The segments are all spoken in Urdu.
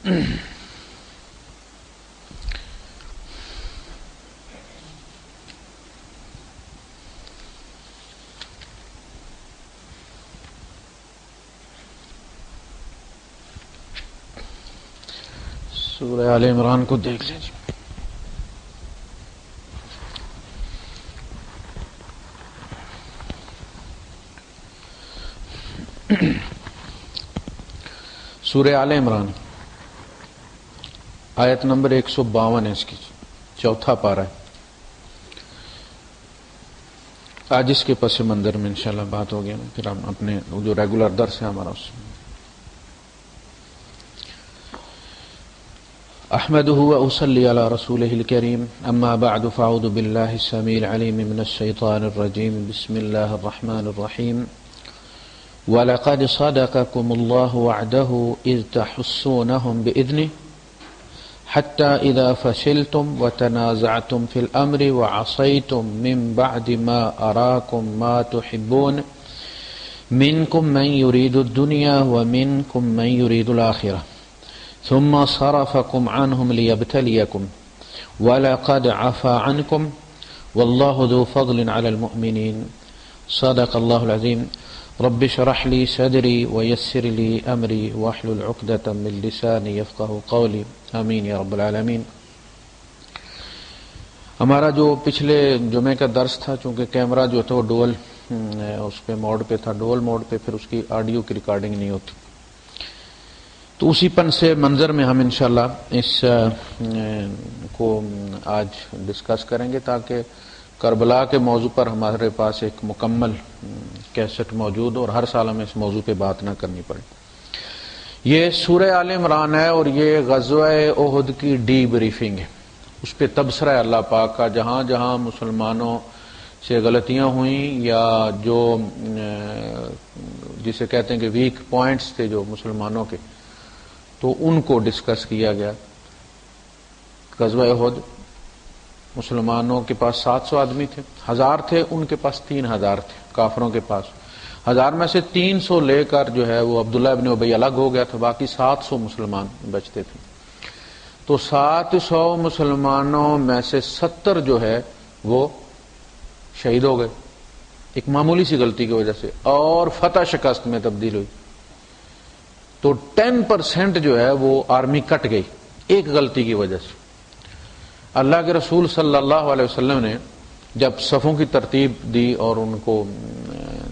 سورہ آل عمران کو دیکھ لیجیے. سورہ آل عمران آیت نمبر 152 ہے اس کی، چوتھا پارہ ہے. آج اس کے پس منظر میں انشاءاللہ بات ہو گیا، پھر ہم اپنے جو ریگولر درس ہے ہمارا اس میں. احمده واصلي على رسوله الكريم، اما بعد فاعوذ بالله السميع العليم من الشيطان الرجيم. بسم الله الرحمن الرحيم. ولقد صدقكم الله وعده إذ تحسونهم بإذنه حتى إذا فشلتم وتنازعتم في الأمر وعصيتم من بعد ما أراكم ما تحبون منكم من يريد الدنيا ومنكم من يريد الآخرة ثم صرفكم عنهم ليبتليكم ولقد عفا عنكم والله ذو فضل على المؤمنين. صدق الله العظيم. رب اشرح لي صدري ويسر لي امري واحلل عقدة من لساني يفقهوا قولي. آمین یا رب العالمین. ہمارا جو پچھلے جمعے کا درس تھا، چونکہ کیمرہ جو تھا وہ ڈوول اس پہ موڈ پہ تھا، ڈوول موڈ پہ پھر اس کی آڈیو کی ریکارڈنگ نہیں ہوتی، تو اسی پن سے منظر میں ہم انشاءاللہ اس کو آج ڈسکس کریں گے، تاکہ کربلا کے موضوع پر ہمارے پاس ایک مکمل کیسٹ موجود اور ہر سال ہمیں اس موضوع پہ بات نہ کرنی پڑے. یہ سورہ آل عمران ہے اور یہ غزوہ احد کی ڈی بریفنگ ہے. اس پہ تبصرہ ہے اللہ پاک کا، جہاں جہاں مسلمانوں سے غلطیاں ہوئیں یا جو جسے کہتے ہیں کہ ویک پوائنٹس تھے جو مسلمانوں کے، تو ان کو ڈسکس کیا گیا. غزوہ احد مسلمانوں کے پاس 700 آدمی تھے، 1000 تھے، ان کے پاس 3000 تھے کافروں کے پاس. 1000 میں سے 300 لے کر جو ہے وہ عبداللہ ابن ابی الگ ہو گیا تھا، باقی 700 مسلمان بچتے تھے. تو 700 مسلمانوں میں سے 70 جو ہے وہ شہید ہو گئے ایک معمولی سی غلطی کی وجہ سے، اور فتح شکست میں تبدیل ہوئی. تو 10% جو ہے وہ آرمی کٹ گئی ایک غلطی کی وجہ سے. اللہ کے رسول صلی اللہ علیہ وسلم نے جب صفوں کی ترتیب دی اور ان کو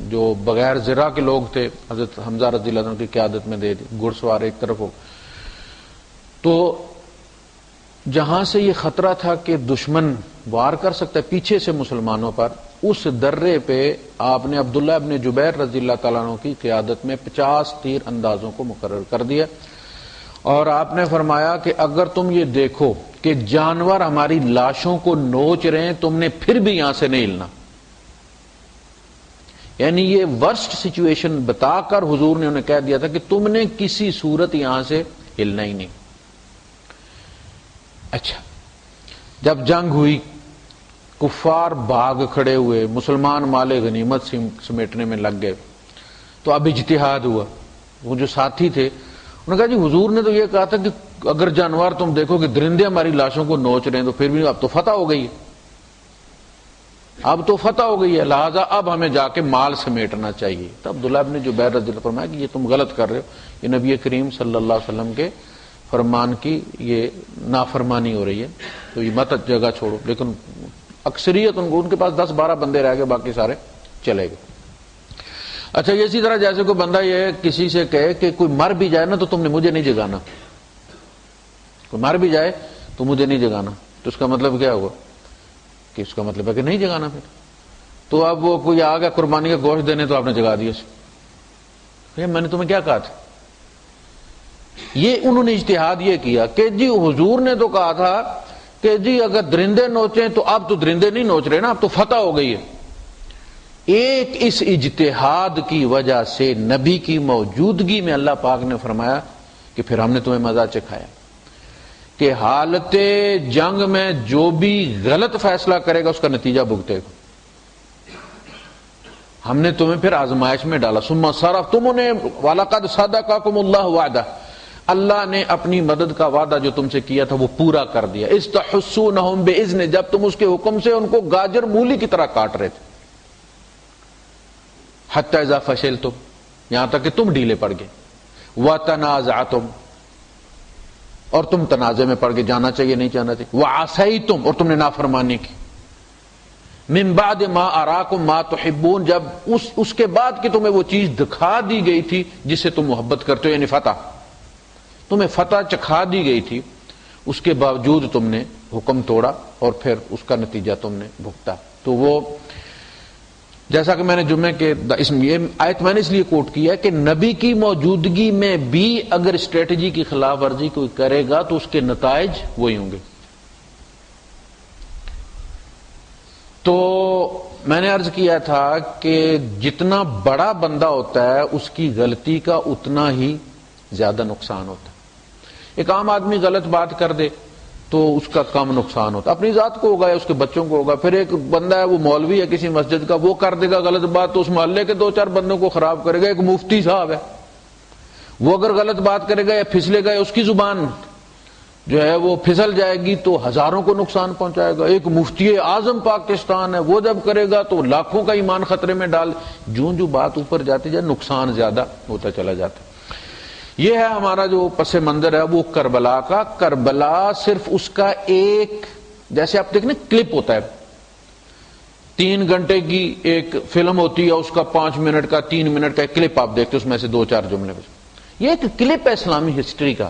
جو بغیر ذرا کے لوگ تھے حضرت حمزہ رضی اللہ عنہ کی قیادت میں دے دی، گھڑ سوار ایک طرف ہو، تو جہاں سے یہ خطرہ تھا کہ دشمن وار کر سکتا ہے پیچھے سے مسلمانوں پر، اس درے پہ آپ نے عبداللہ ابن جبیر رضی اللہ تعالیٰ عنہ کی قیادت میں 50 تیر اندازوں کو مقرر کر دیا، اور آپ نے فرمایا کہ اگر تم یہ دیکھو کہ جانور ہماری لاشوں کو نوچ رہے ہیں، تم نے پھر بھی یہاں سے نہیں ہلنا. یعنی یہ ورسٹ سچویشن بتا کر حضور نے انہیں کہہ دیا تھا کہ تم نے کسی صورت یہاں سے ہلنا ہی نہیں. اچھا، جب جنگ ہوئی، کفار بھاگ کھڑے ہوئے، مسلمان مال غنیمت سمیٹنے میں لگ گئے، تو اب اجتہاد ہوا. وہ جو ساتھی تھے انہوں نے کہا جی حضور نے تو یہ کہا تھا کہ اگر جانور تم دیکھو کہ درندے ہماری لاشوں کو نوچ رہے ہیں تو پھر بھی اب تو فتح ہو گئی ہے، اب تو فتح ہو گئی ہے، لہذا اب ہمیں جا کے مال سمیٹنا چاہیے. تو عبداللہ ابن جبیر رضی اللہ عنہ فرمایا کہ یہ تم غلط کر رہے ہو، یہ نبی کریم صلی اللہ علیہ وسلم کے فرمان کی یہ نافرمانی ہو رہی ہے، تو یہ مت جگہ چھوڑو. لیکن اکثریت ان کے پاس 10-12 بندے رہ گئے، باقی سارے چلے گئے. اچھا، یہ اسی طرح جیسے کوئی بندہ یہ کسی سے کہے کہ کوئی مر بھی جائے نا تو تم نے مجھے نہیں جگانا، کوئی مر بھی جائے تو مجھے نہیں جگانا، تو اس کا مطلب کیا ہوا کہ اس کا مطلب ہے کہ نہیں جگانا. پھر تو اب وہ کوئی آ گیا قربانی کا گوشت دینے تو آپ نے جگا دیا اسے، میں نے تمہیں کیا کہا تھا. یہ انہوں نے اجتہاد یہ کیا کہ جی حضور نے تو کہا تھا کہ جی اگر درندے نوچیں تو اب تو درندے نہیں نوچ رہے نا، اب تو فتح ہو گئی ہے. ایک اس اجتہاد کی وجہ سے نبی کی موجودگی میں اللہ پاک نے فرمایا کہ پھر ہم نے تمہیں مزہ چکھایا کہ حالت جنگ میں جو بھی غلط فیصلہ کرے گا اس کا نتیجہ بھگتے گا. ہم نے تمہیں پھر آزمائش میں ڈالا. ثم صرف تم نے وَلَقَدْ صَدَقَكُمُ اللَّهُ وَعْدَهُ، اللہ نے اپنی مدد کا وعدہ جو تم سے کیا تھا وہ پورا کر دیا. استحسونہم باذن، جب تم اس کے حکم سے ان کو گاجر مولی کی طرح کاٹ رہے تھے. حتی اذا فشلتم، یہاں تک کہ تم ڈھیلے پڑ گئے. وتنازعتم، اور تم تنازع میں پڑ گئے، جانا چاہیے نہیں جانا چاہیے. وعصیتم، اور تم نے نافرمانی کی. من بعد ما اراکم ما تحبون، جب اس کے بعد کہ تمہیں وہ چیز دکھا دی گئی تھی جس سے تم محبت کرتے ہو، یعنی فتح، تمہیں فتح چکھا دی گئی تھی، اس کے باوجود تم نے حکم توڑا اور پھر اس کا نتیجہ تم نے بھگتا. تو وہ جیسا کہ میں نے جمعے کے یہ آیت میں نے اس لیے کوٹ کیا ہے کہ نبی کی موجودگی میں بھی اگر اسٹریٹجی کی خلاف ورزی کوئی کرے گا تو اس کے نتائج وہی ہوں گے. تو میں نے عرض کیا تھا کہ جتنا بڑا بندہ ہوتا ہے اس کی غلطی کا اتنا ہی زیادہ نقصان ہوتا ہے. ایک عام آدمی غلط بات کر دے تو اس کا کم نقصان ہوتا ہے، اپنی ذات کو ہوگا یا اس کے بچوں کو ہوگا. پھر ایک بندہ ہے وہ مولوی ہے کسی مسجد کا، وہ کر دے گا غلط بات تو اس محلے کے 2-4 بندوں کو خراب کرے گا. ایک مفتی صاحب ہے، وہ اگر غلط بات کرے گا یا پھسلے گا یا اس کی زبان جو ہے وہ پھسل جائے گی تو ہزاروں کو نقصان پہنچائے گا. ایک مفتی اعظم پاکستان ہے، وہ جب کرے گا تو لاکھوں کا ایمان خطرے میں ڈال. جو بات اوپر جاتی جائے نقصان زیادہ ہوتا چلا جاتا ہے. یہ ہے ہمارا جو پس منظر ہے وہ کربلا کا. کربلا صرف اس کا ایک، جیسے آپ دیکھیں کلپ ہوتا ہے، 3 گھنٹے کی ایک فلم ہوتی ہے، اس کا 5 منٹ کا 3 منٹ کا ایک کلپ آپ دیکھتے، اس میں سے 2-4 جملے. یہ ایک کلپ ہے اسلامی ہسٹری کا.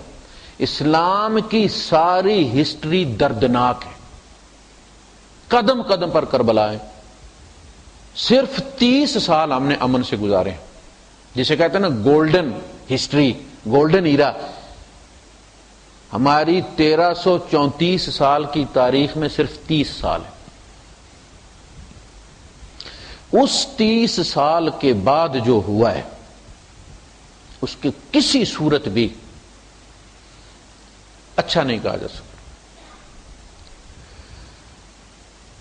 اسلام کی ساری ہسٹری دردناک ہے، قدم قدم پر کربلا ہے. صرف 30 سال ہم نے امن سے گزارے ہیں، جسے کہتے ہیں نا گولڈن ہسٹری، گولڈن ایرا. ہماری 1334 سال کی تاریخ میں صرف 30 سال ہے. اس 30 سال کے بعد جو ہوا ہے اس کی کسی صورت بھی اچھا نہیں کہا جا سکتا.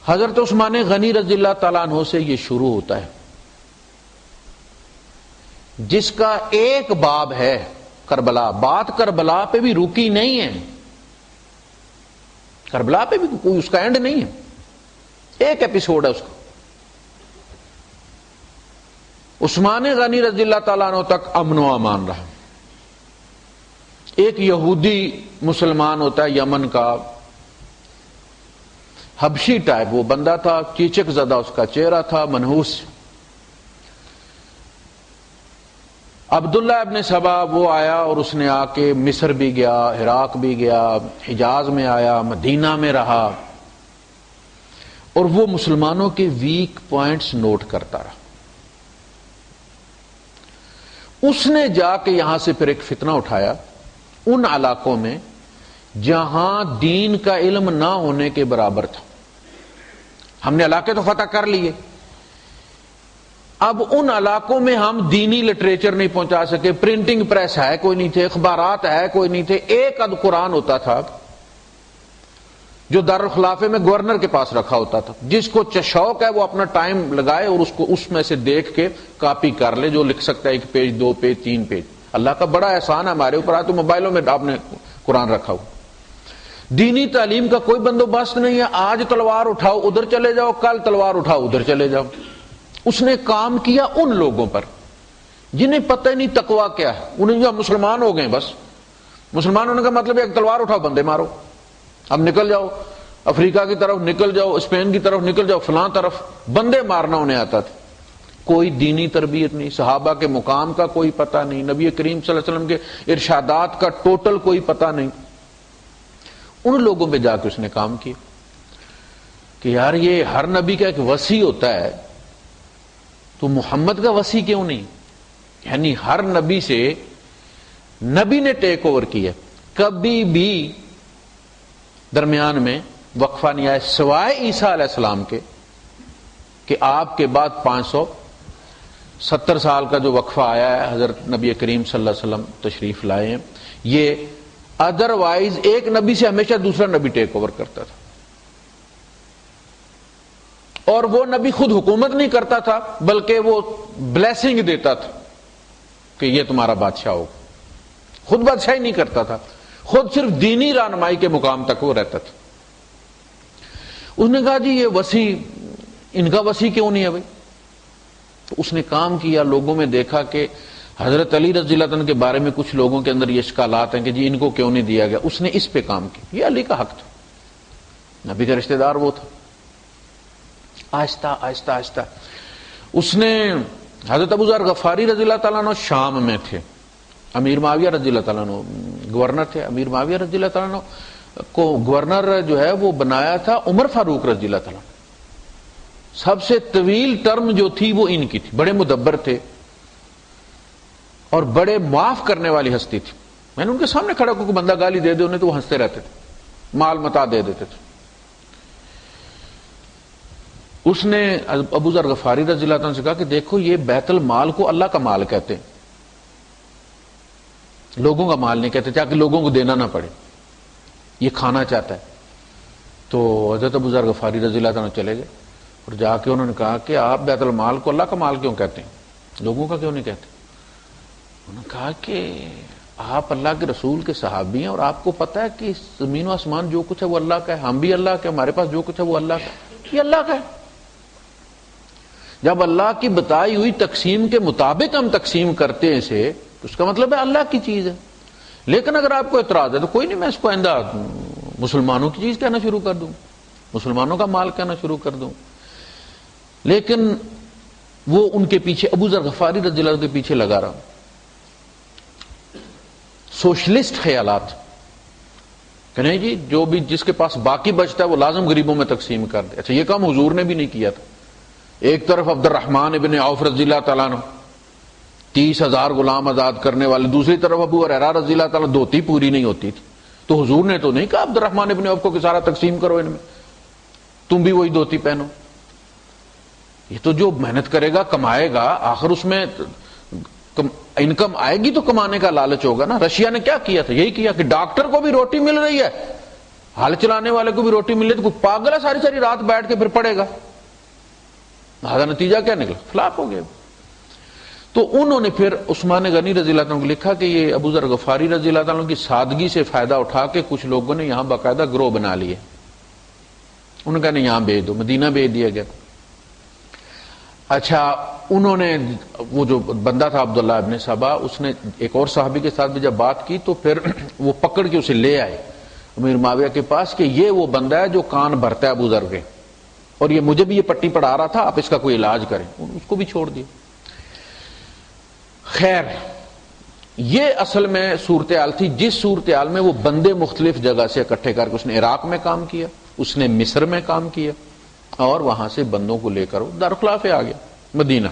حضرت عثمان غنی رضی اللہ تعالیٰ عنہ سے یہ شروع ہوتا ہے، جس کا ایک باب ہے کربلا. بات کربلا پہ بھی رکی نہیں ہے، کربلا پہ بھی کوئی اس کا اینڈ نہیں ہے، ایک ایپیسوڈ ہے اس کا. عثمان غنی رضی اللہ تعالیٰ عنہ تک امن و امان رہا. ایک یہودی مسلمان ہوتا ہے یمن کا، حبشی ٹائپ وہ بندہ تھا، چیچک زدہ اس کا چہرہ تھا، منحوس. عبداللہ ابن سبا وہ آیا اور اس نے آ کے مصر بھی گیا، عراق بھی گیا، حجاز میں آیا، مدینہ میں رہا، اور وہ مسلمانوں کے ویک پوائنٹس نوٹ کرتا رہا. اس نے جا کے یہاں سے پھر ایک فتنہ اٹھایا ان علاقوں میں جہاں دین کا علم نہ ہونے کے برابر تھا. ہم نے علاقے تو فتح کر لیے، اب ان علاقوں میں ہم دینی لٹریچر نہیں پہنچا سکے. پرنٹنگ پریس ہے کوئی نہیں تھے، اخبارات ہے کوئی نہیں تھے. ایک اد قرآن ہوتا تھا جو دارالخلافے میں گورنر کے پاس رکھا ہوتا تھا. جس کو شوق ہے وہ اپنا ٹائم لگائے اور اس کو اس میں سے دیکھ کے کاپی کر لے، جو لکھ سکتا ہے 1 پیج 2 پیج 3 پیج. اللہ کا بڑا احسان ہے ہمارے اوپر، تو موبائلوں میں آپ نے قرآن رکھا ہو. دینی تعلیم کا کوئی بندوبست نہیں ہے. آج تلوار اٹھاؤ ادھر چلے جاؤ، کل تلوار اٹھاؤ ادھر چلے جاؤ. اس نے کام کیا ان لوگوں پر جنہیں پتہ ہی نہیں تقویٰ کیا ہے. انہیں جو مسلمان ہو گئے، بس مسلمان ہونے کا مطلب ایک تلوار اٹھاؤ بندے مارو، اب نکل جاؤ افریقہ کی طرف، نکل جاؤ اسپین کی طرف، نکل جاؤ فلاں طرف. بندے مارنا انہیں آتا تھا. کوئی دینی تربیت نہیں، صحابہ کے مقام کا کوئی پتہ نہیں، نبی کریم صلی اللہ علیہ وسلم کے ارشادات کا ٹوٹل کوئی پتہ نہیں. ان لوگوں پہ جا کے اس نے کام کیا کہ یار یہ ہر نبی کا ایک وصی ہوتا ہے تو محمد کا وصی کیوں نہیں؟ یعنی ہر نبی سے نبی نے ٹیک اوور کیا، کبھی بھی درمیان میں وقفہ نہیں آیا سوائے عیسیٰ علیہ السلام کے، کہ آپ کے بعد 570 سال کا جو وقفہ آیا ہے حضرت نبی کریم صلی اللہ علیہ وسلم تشریف لائے ہیں. یہ ادروائز ایک نبی سے ہمیشہ دوسرا نبی ٹیک اوور کرتا تھا، اور وہ نبی خود حکومت نہیں کرتا تھا بلکہ وہ بلیسنگ دیتا تھا کہ یہ تمہارا بادشاہ ہوگا. خود بادشاہی نہیں کرتا تھا، خود صرف دینی رہنمائی کے مقام تک وہ رہتا تھا۔ اس نے کہا جی یہ وسیع، ان کا وسیع کیوں نہیں ہے بھائی؟ تو اس نے کام کیا، لوگوں میں دیکھا کہ حضرت علی رضی اللہ عنہ کے بارے میں کچھ لوگوں کے اندر یہ اشکالات ہیں کہ جی ان کو کیوں نہیں دیا گیا، اس نے اس پہ کام کیا، یہ علی کا حق تھا، نبی کا رشتہ دار وہ تھا۔ آہستہ آہستہ آہستہ اس نے، حضرت ابو ذر غفاری رضی اللہ تعالیٰ عنہ شام میں تھے، امیر معاویہ رضی اللہ تعالیٰ عنہ گورنر تھے، امیر معاویہ رضی اللہ تعالیٰ عنہ کو گورنر جو ہے وہ بنایا تھا عمر فاروق رضی اللہ تعالیٰ عنہ۔ سب سے طویل ٹرم جو تھی وہ ان کی تھی، بڑے مدبر تھے اور بڑے معاف کرنے والی ہستی تھی۔ میں نے ان کے سامنے کھڑا کوئی بندہ گالی دے دے انہیں تو وہ ہنستے رہتے تھے، مال متا دے دیتے تھے۔ اس نے ابو ذر غفاری رضی اللہ عنہ سے کہا کہ دیکھو یہ بیت المال کو اللہ کا مال کہتے ہیں، لوگوں کا مال نہیں کہتے، تاکہ لوگوں کو دینا نہ پڑے، یہ کھانا چاہتا ہے۔ تو حضرت ابو ذر غفاری رضی اللہ عنہ چلے گئے اور جا کے انہوں نے کہا کہ آپ بیت المال کو اللہ کا مال کیوں کہتے ہیں، لوگوں کا کیوں نہیں کہتے؟ انہوں نے کہا کہ آپ اللہ کے رسول کے صحابی ہیں اور آپ کو پتہ ہے کہ زمین و آسمان جو کچھ ہے وہ اللہ کا ہے، ہم بھی اللہ کے، ہمارے پاس جو کچھ ہے وہ اللہ کا ہے، یہ اللہ کا ہے۔ جب اللہ کی بتائی ہوئی تقسیم کے مطابق ہم تقسیم کرتے ہیں اسے تو اس کا مطلب ہے اللہ کی چیز ہے۔ لیکن اگر آپ کو اعتراض ہے تو کوئی نہیں، میں اس کو آئندہ مسلمانوں کی چیز کہنا شروع کر دوں، مسلمانوں کا مال کہنا شروع کر دوں۔ لیکن وہ ان کے پیچھے، ابو ذر غفاری رضی اللہ عنہ کے پیچھے لگا رہا، سوشلسٹ خیالات کہ نہیں جی جو بھی جس کے پاس باقی بچتا ہے وہ لازم غریبوں میں تقسیم کر دے۔ اچھا یہ کام حضور نے بھی نہیں کیا تھا۔ ایک طرف عبد الرحمن ابن عوف رضی اللہ تعالیٰ عنہ 30,000 غلام آزاد کرنے والے، دوسری طرف ابو ہریرہ رضی اللہ تعالیٰ دھوتی پوری نہیں ہوتی تھی، تو حضور نے تو نہیں کہا عبد الرحمن ابن عوف کو کہ سارا تقسیم کرو ان میں، تم بھی وہی دھوتی پہنو۔ یہ تو جو محنت کرے گا کمائے گا، آخر اس میں انکم آئے گی تو کمانے کا لالچ ہوگا نا۔ رشیا نے کیا کیا تھا؟ یہی کیا کہ ڈاکٹر کو بھی روٹی مل رہی ہے، ہل چلانے والے کو بھی روٹی مل رہی ہے، تو کوئی پاگل ہے ساری ساری رات بیٹھ کے پھر پڑے گا؟ لہذا نتیجہ کیا نکلا؟ فلاپ ہو گیا۔ تو انہوں نے پھر عثمان غنی رضی اللہ عنہ کو لکھا کہ یہ ابو ذر غفاری رضی اللہ عنہ کی سادگی سے فائدہ اٹھا کے کچھ لوگوں نے یہاں باقاعدہ گروہ بنا لیے، انہوں نے کہا نہیں یہاں بھیج دو، مدینہ بھیج دیا گیا۔ اچھا انہوں نے، وہ جو بندہ تھا عبداللہ ابن سبا، اس نے ایک اور صحابی کے ساتھ بھی جب بات کی تو پھر وہ پکڑ کے اسے لے آئے امیر معاویہ کے پاس کہ یہ وہ بندہ ہے جو کان بھرتا ہے ابو ذر کے، اور یہ مجھے بھی یہ پٹی پڑھا رہا تھا، آپ اس کا کوئی علاج کریں۔ اس کو بھی چھوڑ دیا۔ خیر یہ اصل میں صورتحال تھی، جس صورتحال میں وہ بندے مختلف جگہ سے اکٹھے کر کے، اس نے عراق میں کام کیا، اس نے مصر میں کام کیا، اور وہاں سے بندوں کو لے کر وہ دارالخلافہ آ گیا مدینہ۔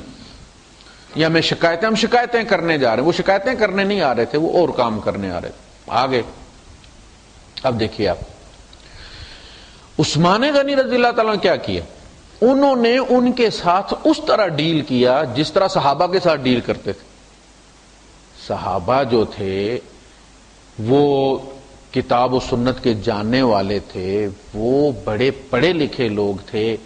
یا ہم شکایتیں کرنے جا رہے ہیں، وہ شکایتیں کرنے نہیں آ رہے تھے، وہ اور کام کرنے آ رہے تھے، آگے۔ اب دیکھیے آپ عثمان غنی رضی اللہ تعالیٰ نے کیا کیا، انہوں نے ان کے ساتھ اس طرح ڈیل کیا جس طرح صحابہ کے ساتھ ڈیل کرتے تھے۔ صحابہ جو تھے وہ کتاب و سنت کے جاننے والے تھے، وہ بڑے پڑھے لکھے لوگ تھے،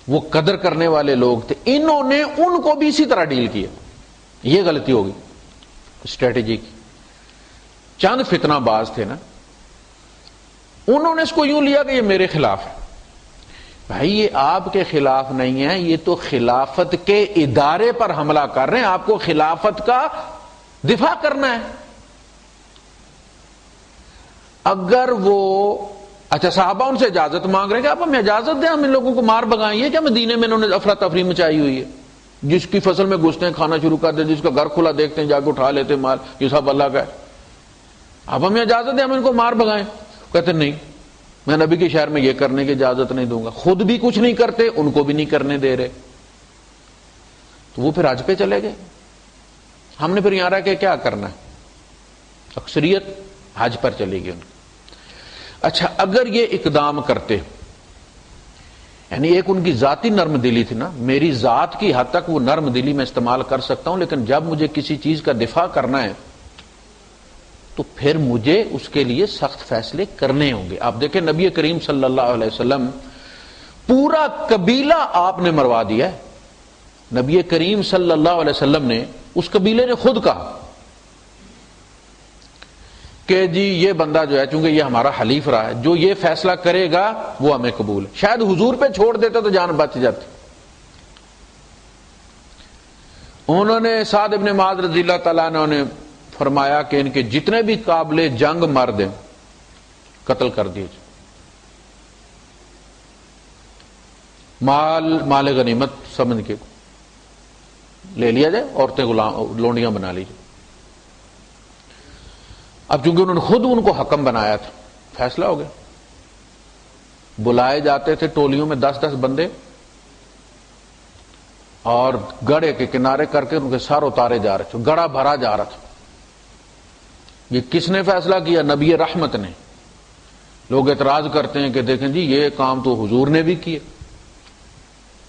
وہ قدر کرنے والے لوگ تھے، انہوں نے ان کو بھی اسی طرح ڈیل کیا۔ یہ غلطی ہوگی اسٹریٹجی کی۔ چند فتنہ باز تھے نا، انہوں نے اس کو یوں لیا کہ یہ میرے خلاف ہے۔ بھائی یہ آپ کے خلاف نہیں ہے، یہ تو خلافت کے ادارے پر حملہ کر رہے ہیں، آپ کو خلافت کا دفاع کرنا ہے۔ اگر وہ، اچھا صحابہ ان سے اجازت مانگ رہے ہیں کہ آپ ہمیں اجازت دیں ہم ان لوگوں کو مار بگائیں، یہ کیا مدینے میں انہوں نے افراتفری مچائی ہوئی ہے، جس کی فصل میں گھستے ہیں کھانا شروع کر دیں، جس کا گھر کھلا دیکھتے ہیں جا کے اٹھا لیتے ہیں مال، یہ سب اللہ کا ہے، آپ ہمیں اجازت دیں ہم ان کو مار بگائیں؟ کہتے نہیں، میں نبی کے شہر میں یہ کرنے کی اجازت نہیں دوں گا، خود بھی کچھ نہیں کرتے، ان کو بھی نہیں کرنے دے رہے۔ تو وہ پھر حج پہ چلے گئے۔ ہم نے پھر یہاں رہ کے کیا کرنا ہے؟ اکثریت حج پر چلی گئی ان کی۔ اچھا اگر یہ اقدام کرتے، یعنی ایک ان کی ذاتی نرم دلی تھی نا، میری ذات کی حد تک وہ نرم دلی میں استعمال کر سکتا ہوں، لیکن جب مجھے کسی چیز کا دفاع کرنا ہے تو پھر مجھے اس کے لیے سخت فیصلے کرنے ہوں گے۔ آپ دیکھیں نبی کریم صلی اللہ علیہ وسلم پورا قبیلہ آپ نے مروا دیا ہے۔ نبی کریم صلی اللہ علیہ وسلم نے، اس قبیلے نے خود کہا کہ جی یہ بندہ جو ہے چونکہ یہ ہمارا حلیف رہا ہے، جو یہ فیصلہ کرے گا وہ ہمیں قبول ہے. شاید حضور پہ چھوڑ دیتے تو جان بچ جاتی. انہوں نے سعد ابن معاذ رضی اللہ تعالیٰ عنہ نے فرمایا کہ ان کے جتنے بھی قابل جنگ مرد ہیں قتل کر دیجیے، مال غنیمت سمجھ کے لے لیا جائے، عورتیں لونڈیاں بنا لیجیے. اب چونکہ انہوں نے خود ان کو حکم بنایا تھا، فیصلہ ہو گیا. بلائے جاتے تھے ٹولیوں میں 10-10 بندے، اور گڑھے کے کنارے کر کے ان کے سر اتارے جا رہے تھے، گڑھا بھرا جا رہا تھا. یہ کس نے فیصلہ کیا؟ نبی رحمت نے. لوگ اعتراض کرتے ہیں کہ دیکھیں جی یہ کام تو حضور نے بھی کیا.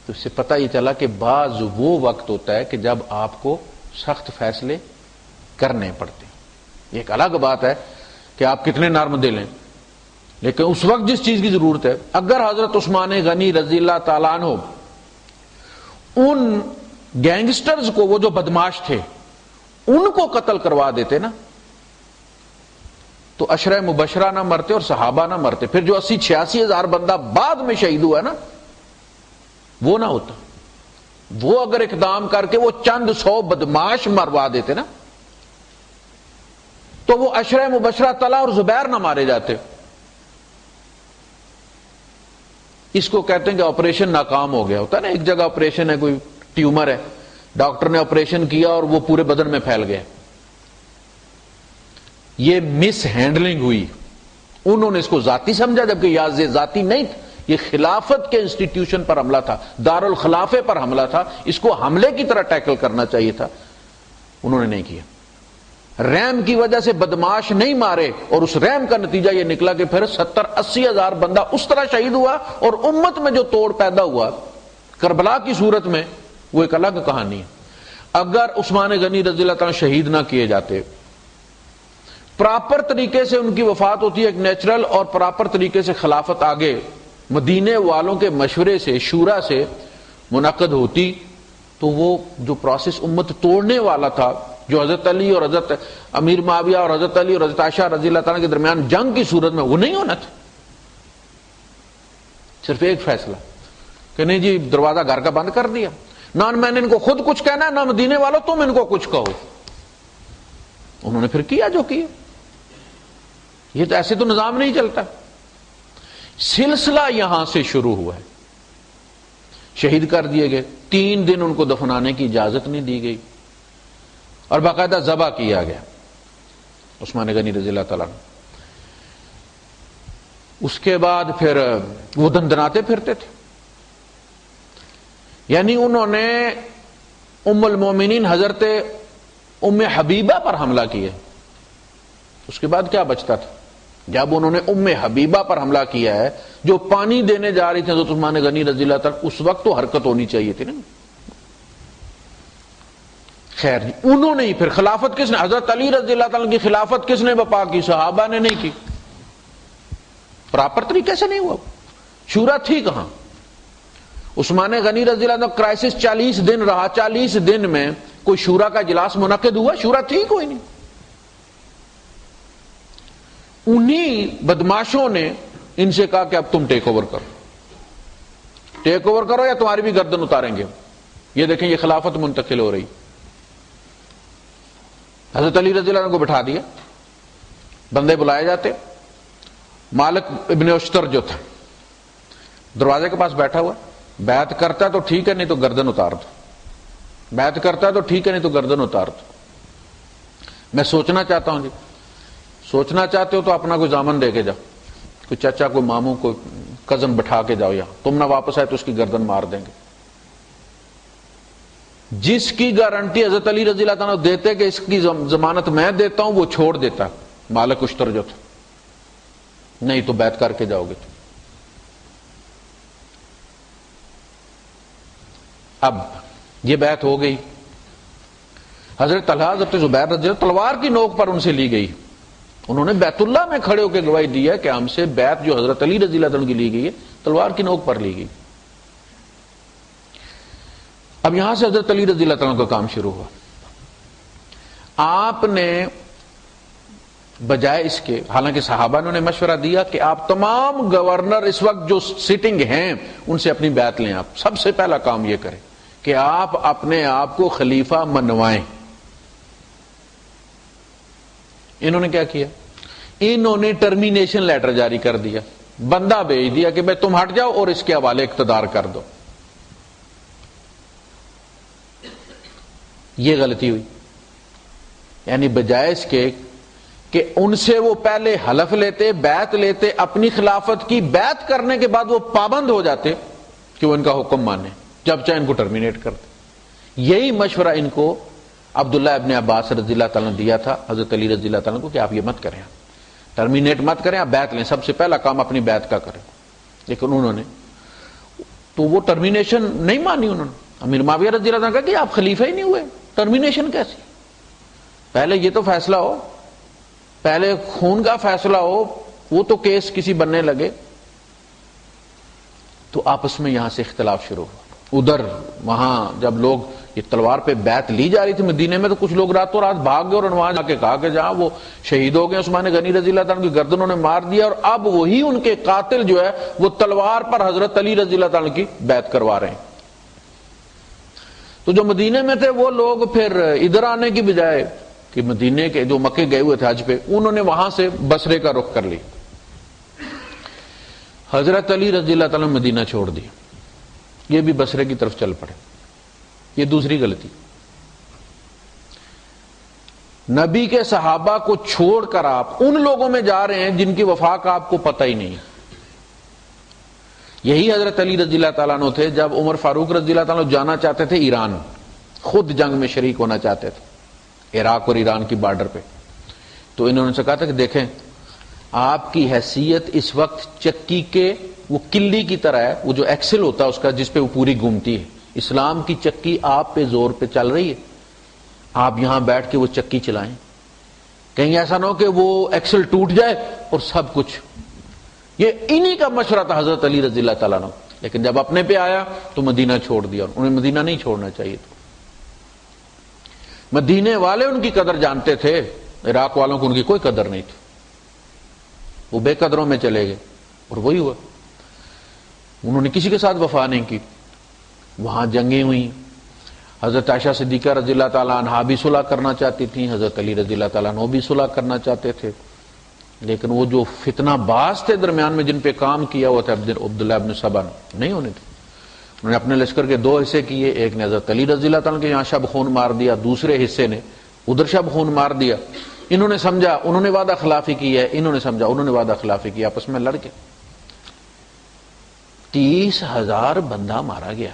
تو اس سے پتہ یہ چلا کہ بعض وہ وقت ہوتا ہے کہ جب آپ کو سخت فیصلے کرنے پڑتے ہیں. یہ ایک الگ بات ہے کہ آپ کتنے نرم دل ہیں، لیکن اس وقت جس چیز کی ضرورت ہے، اگر حضرت عثمان غنی رضی اللہ تعالیٰ عنہ ان گینگسٹرز کو، وہ جو بدماش تھے، ان کو قتل کروا دیتے نا، تو عشرہ مبشرہ نہ مرتے اور صحابہ نہ مرتے. پھر جو 80-86 ہزار بندہ بعد میں شہید ہوا نا، وہ نہ ہوتا. وہ اگر اقدام کر کے وہ چند 100 بدماش مروا دیتے نا، تو وہ عشرہ مبشرہ طلحہ اور زبیر نہ مارے جاتے. اس کو کہتے ہیں کہ آپریشن ناکام ہو گیا. ہوتا ہے نا ایک جگہ آپریشن ہے، کوئی ٹیومر ہے، ڈاکٹر نے آپریشن کیا اور وہ پورے بدن میں پھیل گیا. یہ مس ہینڈلنگ ہوئی. انہوں نے اس کو ذاتی سمجھا، جبکہ یہ ذاتی نہیں تھا، یہ خلافت کے انسٹیٹیوشن پر حملہ تھا، دارالخلافے پر حملہ تھا. اس کو حملے کی طرح ٹیکل کرنا چاہیے تھا، انہوں نے نہیں کیا. رحم کی وجہ سے بدماش نہیں مارے، اور اس رحم کا نتیجہ یہ نکلا کہ پھر 70-80 ہزار بندہ اس طرح شہید ہوا. اور امت میں جو توڑ پیدا ہوا کربلا کی صورت میں، وہ ایک الگ کہانی ہے. اگر عثمان غنی رضی اللہ تعالیٰ شہید نہ کیے جاتے، پراپر طریقے سے ان کی وفات ہوتی ہے، ایک نیچرل اور پراپر طریقے سے خلافت آگے مدینے والوں کے مشورے سے، شورا سے منعقد ہوتی، تو وہ جو پروسیس امت توڑنے والا تھا، جو حضرت علی اور حضرت امیر معاویہ اور حضرت علی اور حضرت عائشہ رضی اللہ تعالیٰ کے درمیان جنگ کی صورت میں، وہ نہیں ہونا تھا. صرف ایک فیصلہ کہ نہیں جی دروازہ گھر کا بند کر دیا، نہ میں نے ان کو خود کچھ کہنا ہے، نہ مدینے والوں تم ان کو کچھ کہو. انہوں نے پھر کیا جو کیا. یہ تو ایسے تو نظام نہیں چلتا. سلسلہ یہاں سے شروع ہوا ہے. شہید کر دیے گئے، 3 دن ان کو دفنانے کی اجازت نہیں دی گئی، اور باقاعدہ ذبح کیا گیا عثمان غنی رضی اللہ تعالیٰ. اس کے بعد پھر وہ دندناتے پھرتے تھے. یعنی انہوں نے ام المومنین حضرت ام حبیبہ پر حملہ کیا. اس کے بعد کیا بچتا تھا؟ جب انہوں نے ام حبیبہ پر حملہ کیا ہے، جو پانی دینے جا رہی تھی حضرت عثمان غنی رضی اللہ تعالیٰ، اس وقت تو حرکت ہونی چاہیے تھی نا. خیر جی، انہوں نے ہی پھر خلافت کس نے؟ حضرت علی رضی اللہ تعالیٰ کی خلافت کس نے بپا کی؟ صحابہ نے نہیں کی. پراپر طریقے سے نہیں ہوا. شورا تھی کہاں؟ عثمان غنی رضی اللہ عنہ کرائسس 40 دن رہا. 40 دن میں کوئی شورا کا اجلاس منعقد ہوا؟ شورا تھی کوئی نہیں. انہی بدماشوں نے ان سے کہا کہ اب تم ٹیک اوور کرو، ٹیک اوور کرو یا تمہاری بھی گردن اتاریں گے. یہ دیکھیں یہ خلافت منتقل ہو رہی. حضرت علی رضی اللہ عنہ کو بٹھا دیا، بندے بلائے جاتے. مالک ابن اشتر جو تھا دروازے کے پاس بیٹھا ہوا، بیعت کرتا ہے تو ٹھیک ہے، نہیں تو گردن اتار دو. بیعت کرتا ہے تو ٹھیک ہے، نہیں تو گردن اتار دو. میں سوچنا چاہتا ہوں جی. سوچنا چاہتے ہو تو اپنا کوئی ضامن دے کے جاؤ، کوئی چچا، کوئی ماموں، کوئی کزن بٹھا کے جاؤ یہاں. تم نہ واپس آئے تو اس کی گردن مار دیں گے. جس کی گارنٹی حضرت علی رضی اللہ عنہ دیتے کہ اس کی ضمانت میں دیتا ہوں، وہ چھوڑ دیتا مالک اشتر جو تھا. نہیں تو بیعت کر کے جاؤ گے. اب یہ بیعت ہو گئی. حضرت طلحہ حضرت زبیر رضی اللہ تلوار کی نوک پر ان سے لی گئی. انہوں نے بیت اللہ میں کھڑے ہو کے گواہی دی ہے کہ ہم سے بیعت جو حضرت علی رضی اللہ عنہ کی لی گئی ہے تلوار کی نوک پر لی گئی. اب یہاں سے حضرت علی رضی اللہ عنہ کا کام شروع ہوا. آپ نے بجائے اس کے، حالانکہ صحابہ نے مشورہ دیا کہ آپ تمام گورنر اس وقت جو سٹنگ ہیں ان سے اپنی بیعت لیں، آپ سب سے پہلا کام یہ کریں کہ آپ اپنے آپ کو خلیفہ منوائیں۔ انہوں نے کیا کیا؟ انہوں نے ٹرمینیشن لیٹر جاری کر دیا، بندہ بھیج دیا کہ بھائی تم ہٹ جاؤ اور اس کے حوالے اقتدار کر دو۔ یہ غلطی ہوئی، یعنی بجائے اس کے کہ ان سے وہ پہلے حلف لیتے، بیعت لیتے، اپنی خلافت کی بیعت کرنے کے بعد وہ پابند ہو جاتے کہ وہ ان کا حکم مانے، جب چاہے ان کو ٹرمینیٹ کرتے۔ یہی مشورہ ان کو عبداللہ ابن عباس رضی اللہ تعالیٰ نے دیا تھا حضرت علی رضی اللہ تعالیٰ کو کہ آپ یہ مت کریں، ٹرمینیٹ مت کریں، آپ بیعت لیں، سب سے پہلا کام اپنی بیعت کا کریں۔ لیکن انہوں نے تو وہ ٹرمینیشن نہیں مانی، انہوں نے امیر معاویہ رضی اللہ عنہ کہا کہ آپ خلیفہ ہی نہیں ہوئے، ٹرمینیشن کیسی؟ پہلے یہ تو فیصلہ ہو، پہلے خون کا فیصلہ ہو، وہ تو کیس کسی بننے لگے۔ تو آپس میں یہاں سے اختلاف شروع ہوا۔ ادھر وہاں جب لوگ یہ تلوار پہ بیعت لی جا رہی تھی مدینے میں، تو کچھ لوگ راتوں رات بھاگ گئے اور وہاں جا کے کہا کہ جہاں وہ شہید ہو گئے عثمان غنی رضی اللہ تعالیٰ کی گردنوں نے مار دیا، اور اب وہی ان کے قاتل جو ہے وہ تلوار پر حضرت علی رضی اللہ تعالیٰ کی بیعت کروا رہے ہیں۔ تو جو مدینے میں تھے وہ لوگ پھر ادھر آنے کی بجائے کہ مدینے کے جو مکے گئے ہوئے تھے حج پہ، انہوں نے وہاں سے بصرے کا رخ کر لی۔ حضرت علی رضی اللہ تعالیٰ نے مدینہ چھوڑ دیا، یہ بھی بصرے کی طرف چل پڑے۔ یہ دوسری غلطی، نبی کے صحابہ کو چھوڑ کر آپ ان لوگوں میں جا رہے ہیں جن کی وفا کا آپ کو پتہ ہی نہیں۔ یہی حضرت علی رضی اللہ تعالیٰ عنہ تھے جب عمر فاروق رضی اللہ تعالیٰ عنہ جانا چاہتے تھے ایران، خود جنگ میں شریک ہونا چاہتے تھے عراق اور ایران کی بارڈر پہ، تو انہوں نے کہا تھا کہ دیکھیں آپ کی حیثیت اس وقت چکی کے وہ کلی کی طرح ہے، وہ جو ایکسل ہوتا ہے اس کا جس پہ وہ پوری گھومتی ہے، اسلام کی چکی آپ پہ زور پہ چل رہی ہے، آپ یہاں بیٹھ کے وہ چکی چلائیں، کہیں ایسا نہ ہو کہ وہ ایکسل ٹوٹ جائے اور سب کچھ۔ یہ انہی کا مشورہ تھا حضرت علی رضی اللہ تعالیٰ عنہ، لیکن جب اپنے پہ آیا تو مدینہ چھوڑ دیا، انہیں مدینہ نہیں چھوڑنا چاہیے تھا۔ مدینے والے ان کی قدر جانتے تھے، عراق والوں کو ان کی کوئی قدر نہیں تھی، وہ بے قدروں میں چلے گئے اور وہی ہوا۔ انہوں نے کسی کے ساتھ وفا نہیں کی، وہاں جنگیں ہوئیں، حضرت عائشہ صدیقہ رضی اللہ تعالیٰ عنہا بھی صلح کرنا چاہتی تھیں، حضرت علی رضی اللہ تعالیٰ عنہ بھی صلح کرنا چاہتے تھے، لیکن وہ جو فتنہ باز تھے درمیان میں جن پہ کام کیا ہوا تھا عبداللہ ابن سبا نہیں ہونے تھے۔ انہوں نے اپنے لشکر کے دو حصے کیے، ایک نے حضرت علی رضی اللہ تعالیٰ کے یہاں شب خون مار دیا، دوسرے حصے نے ادھر شب خون مار دیا۔ انہوں نے سمجھا انہوں نے وعدہ خلافی کی ہے، انہوں نے سمجھا انہوں نے وعدہ خلافی کی، آپس میں لڑ کے 30,000 بندہ مارا گیا،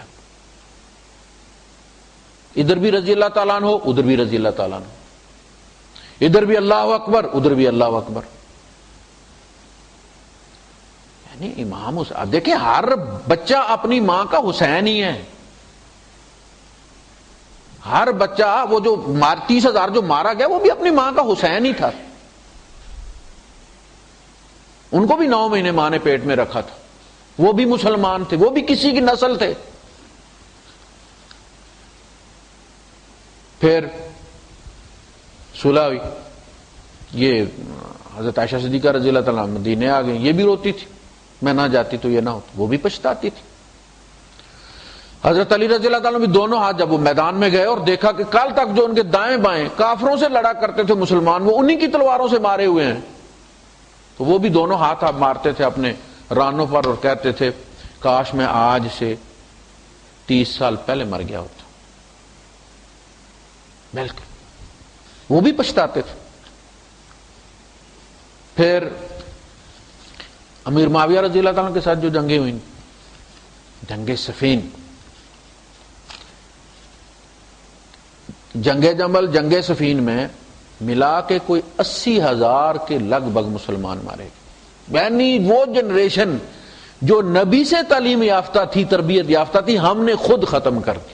ادھر بھی رضی اللہ تعالیٰ عنہ ادھر بھی رضی اللہ تعالیٰ عنہ، ادھر بھی اللہ اکبر ادھر بھی اللہ اکبر۔ یعنی امام حسین دیکھیں، ہر بچہ اپنی ماں کا حسین ہی ہے، ہر بچہ وہ جو 30,000 جو مارا گیا وہ بھی اپنی ماں کا حسین ہی تھا، ان کو بھی 9 مہینے ماں نے پیٹ میں رکھا تھا، وہ بھی مسلمان تھے، وہ بھی کسی کی نسل تھے۔ پھر صلح ہوئی، یہ حضرت عائشہ صدیقہ رضی اللہ تعالیٰ مدینے آ گئی، یہ بھی روتی تھی میں نہ جاتی تو یہ نہ ہوتا، وہ بھی پچھتاتی تھی۔ حضرت علی رضی اللہ تعالیٰ بھی دونوں ہاتھ جب وہ میدان میں گئے اور دیکھا کہ کل تک جو ان کے دائیں بائیں کافروں سے لڑا کرتے تھے مسلمان، وہ انہی کی تلواروں سے مارے ہوئے ہیں، تو وہ بھی دونوں ہاتھ مارتے تھے اپنے رانوں پر اور کہتے تھے کاش میں آج سے 30 سال پہلے مر گیا ہوتا۔ بالکل وہ بھی پچھتاتے تھے۔ پھر امیر معاویہ رضی اللہ تعالیٰ کے ساتھ جو جنگیں ہوئیں، جنگ صفین، جنگ جمل، جنگ صفین میں ملا کے کوئی 80,000 کے لگ بھگ مسلمان مارے گئے، یعنی وہ جنریشن جو نبی سے تعلیم یافتہ تھی، تربیت یافتہ تھی، ہم نے خود ختم کر دی۔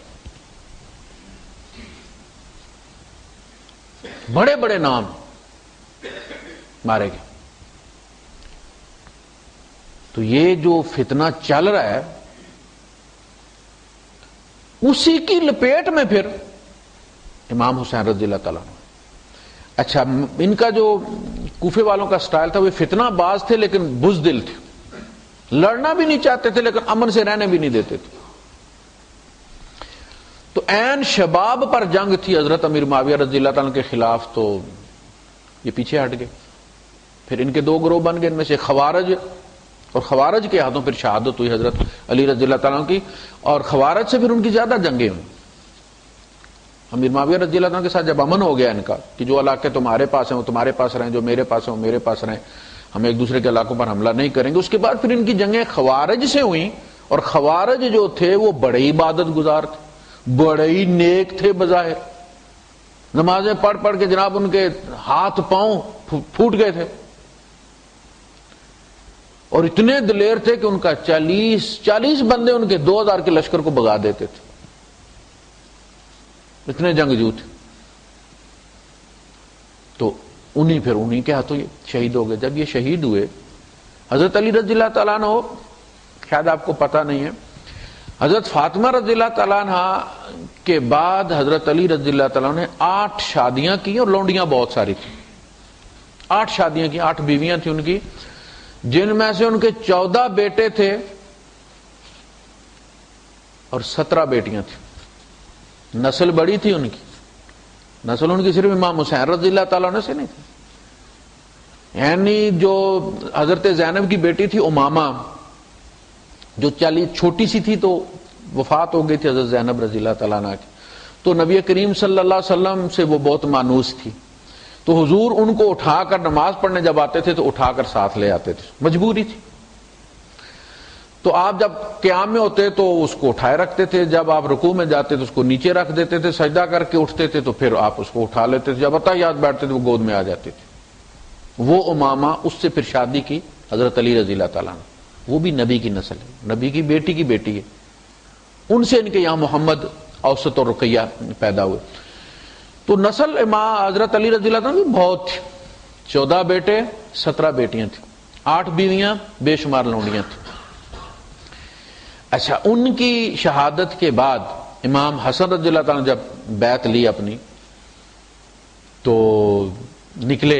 بڑے بڑے نام مارے گئے۔ تو یہ جو فتنہ چل رہا ہے اسی کی لپیٹ میں پھر امام حسین رضی اللہ تعالیٰ عنہ، اچھا ان کا جو کوفے والوں کا سٹائل تھا، وہ فتنہ باز تھے لیکن بزدل تھے، لڑنا بھی نہیں چاہتے تھے لیکن امن سے رہنے بھی نہیں دیتے تھے. تو عین شباب پر جنگ تھی حضرت امیر معاویہ رضی اللہ تعالیٰ کے خلاف، تو یہ پیچھے ہٹ گئے. پھر ان کے دو گروہ بن گئے، ان میں سے خوارج، اور خوارج کے ہاتھوں پھر شہادت ہوئی حضرت علی رضی اللہ تعالیٰ کی، اور خوارج سے پھر ان کی زیادہ جنگیں ہوئی. امیر معاویہ رضی اللہ عنہ کے ساتھ جب امن ہو گیا ان کا کہ جو علاقے تمہارے پاس ہیں وہ تمہارے پاس رہیں، جو میرے پاس ہیں وہ میرے پاس رہیں، ہم ایک دوسرے کے علاقوں پر حملہ نہیں کریں گے. اس کے بعد پھر ان کی جنگیں خوارج سے ہوئیں، اور خوارج جو تھے وہ بڑے عبادت گزار تھے، بڑے ہی نیک تھے بظاہر، نمازیں پڑھ پڑھ کے جناب ان کے ہاتھ پاؤں پھوٹ گئے تھے، اور اتنے دلیر تھے کہ ان کا 40 بندے ان کے 2000 کے لشکر کو بگا دیتے تھے، اتنے جنگجو تھے. تو انہی کے ہاتھوں یہ شہید ہو گئے. جب یہ شہید ہوئے حضرت علی رضی اللہ تعالیٰ عنہ، شاید آپ کو پتہ نہیں ہے، حضرت فاطمہ رضی اللہ تعالیٰ عنہ کے بعد حضرت علی رضی اللہ تعالیٰ نے 8 شادیاں کی، اور لونڈیاں بہت ساری تھیں. 8 شادیاں کی، 8 بیویاں تھیں ان کی، جن میں سے ان کے 14 بیٹے تھے اور 17 بیٹیاں تھیں. نسل بڑی تھی ان کی، نسل ان کی صرف امام حسین رضی اللہ تعالیٰ عنہ سے نہیں تھی. یعنی جو حضرت زینب کی بیٹی تھی امامہ، جو چھوٹی سی تھی تو وفات ہو گئی تھی حضرت زینب رضی اللہ تعالیٰ عنہ کی، تو نبی کریم صلی اللہ علیہ وسلم سے وہ بہت مانوس تھی. تو حضور ان کو اٹھا کر نماز پڑھنے جب آتے تھے تو اٹھا کر ساتھ لے آتے تھے، مجبوری تھی. تو آپ جب قیام میں ہوتے تو اس کو اٹھائے رکھتے تھے، جب آپ رکوع میں جاتے تو اس کو نیچے رکھ دیتے تھے، سجدہ کر کے اٹھتے تھے تو پھر آپ اس کو اٹھا لیتے تھے، جب اتحیات بیٹھتے تھے وہ گود میں آ جاتے تھے. وہ امامہ، اس سے پھر شادی کی حضرت علی رضی اللہ تعالیٰ نے، وہ بھی نبی کی نسل ہے، نبی کی بیٹی ہے. ان سے ان کے یہاں محمد، اوسط اور رقیہ پیدا ہوئے. تو نسل امام حضرت علی رضی اللہ عنہ کی بہت تھی، 14 بیٹے 17 بیٹیاں تھیں، 8 بیویاں، بے شمار لونڈیاں تھیں. اچھا، ان کی شہادت کے بعد امام حسن رضی اللہ تعالیٰ نے جب بیعت لی اپنی تو نکلے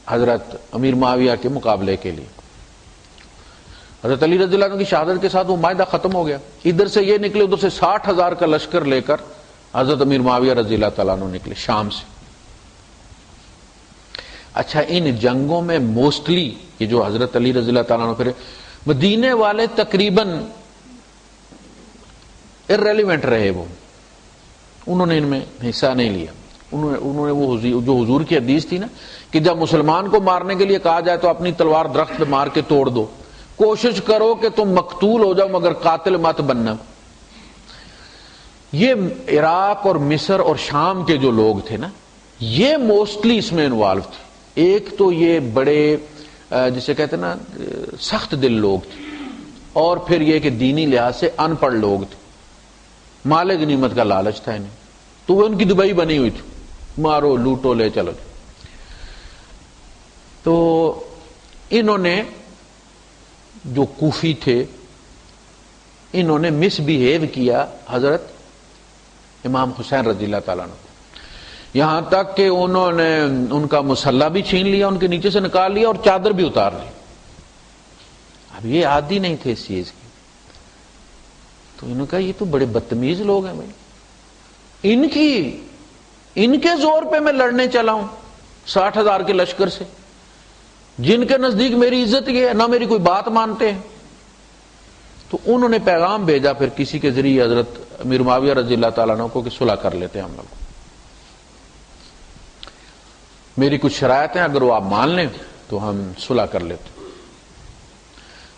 حضرت امیر معاویہ کے مقابلے کے لیے. حضرت علی رضی اللہ عنہ کی شہادت کے ساتھ وہ معاہدہ ختم ہو گیا. ادھر سے یہ نکلے، ادھر سے 60,000 کا لشکر لے کر حضرت امیر معاویہ رضی اللہ تعالیٰ عنہ نکلے شام سے. اچھا، ان جنگوں میں موسٹلی یہ جو حضرت علی رضی اللہ تعالیٰ عنہ، پھر مدینے والے تقریباً ارریلیونٹ رہے، وہ انہوں نے ان میں حصہ نہیں لیا. انہوں نے وہ جو حضور کی حدیث تھی نا کہ جب مسلمان کو مارنے کے لیے کہا جائے تو اپنی تلوار درخت پہ مار کے توڑ دو، کوشش کرو کہ تم مقتول ہو جاؤ مگر قاتل مت بننا. یہ عراق اور مصر اور شام کے جو لوگ تھے نا، یہ موسٹلی اس میں انوالو تھے. ایک تو یہ بڑے جسے کہتے ہیں نا سخت دل لوگ تھے، اور پھر یہ کہ دینی لحاظ سے ان پڑھ لوگ تھے، مال غنیمت کا لالچ تھا انہیں، تو وہ ان کی دبئی بنی ہوئی تھی، مارو لوٹو لے چلو. تو انہوں نے جو کوفی تھے انہوں نے مس بیہیو کیا حضرت امام حسین رضی اللہ تعالیٰ عنہ، یہاں تک کہ انہوں نے ان کا مسلح بھی چھین لیا، ان کے نیچے سے نکال لیا اور چادر بھی اتار لی. اب یہ عادی نہیں تھے اس چیز کی، تو انہوں نے کہا یہ تو بڑے بدتمیز لوگ ہیں بھائی، ان کے زور پہ میں لڑنے چلا ہوں 60,000 کے لشکر سے، جن کے نزدیک میری عزت یہ ہے، نہ میری کوئی بات مانتے ہیں. تو انہوں نے پیغام بھیجا پھر کسی کے ذریعے حضرت امیر معاویہ رضی اللہ تعالیٰ عنہ کو کہ صلح کر لیتے ہیں ہم لوگ، میری کچھ شرائط ہیں، اگر وہ آپ مان لیں تو ہم صلح کر لیتے.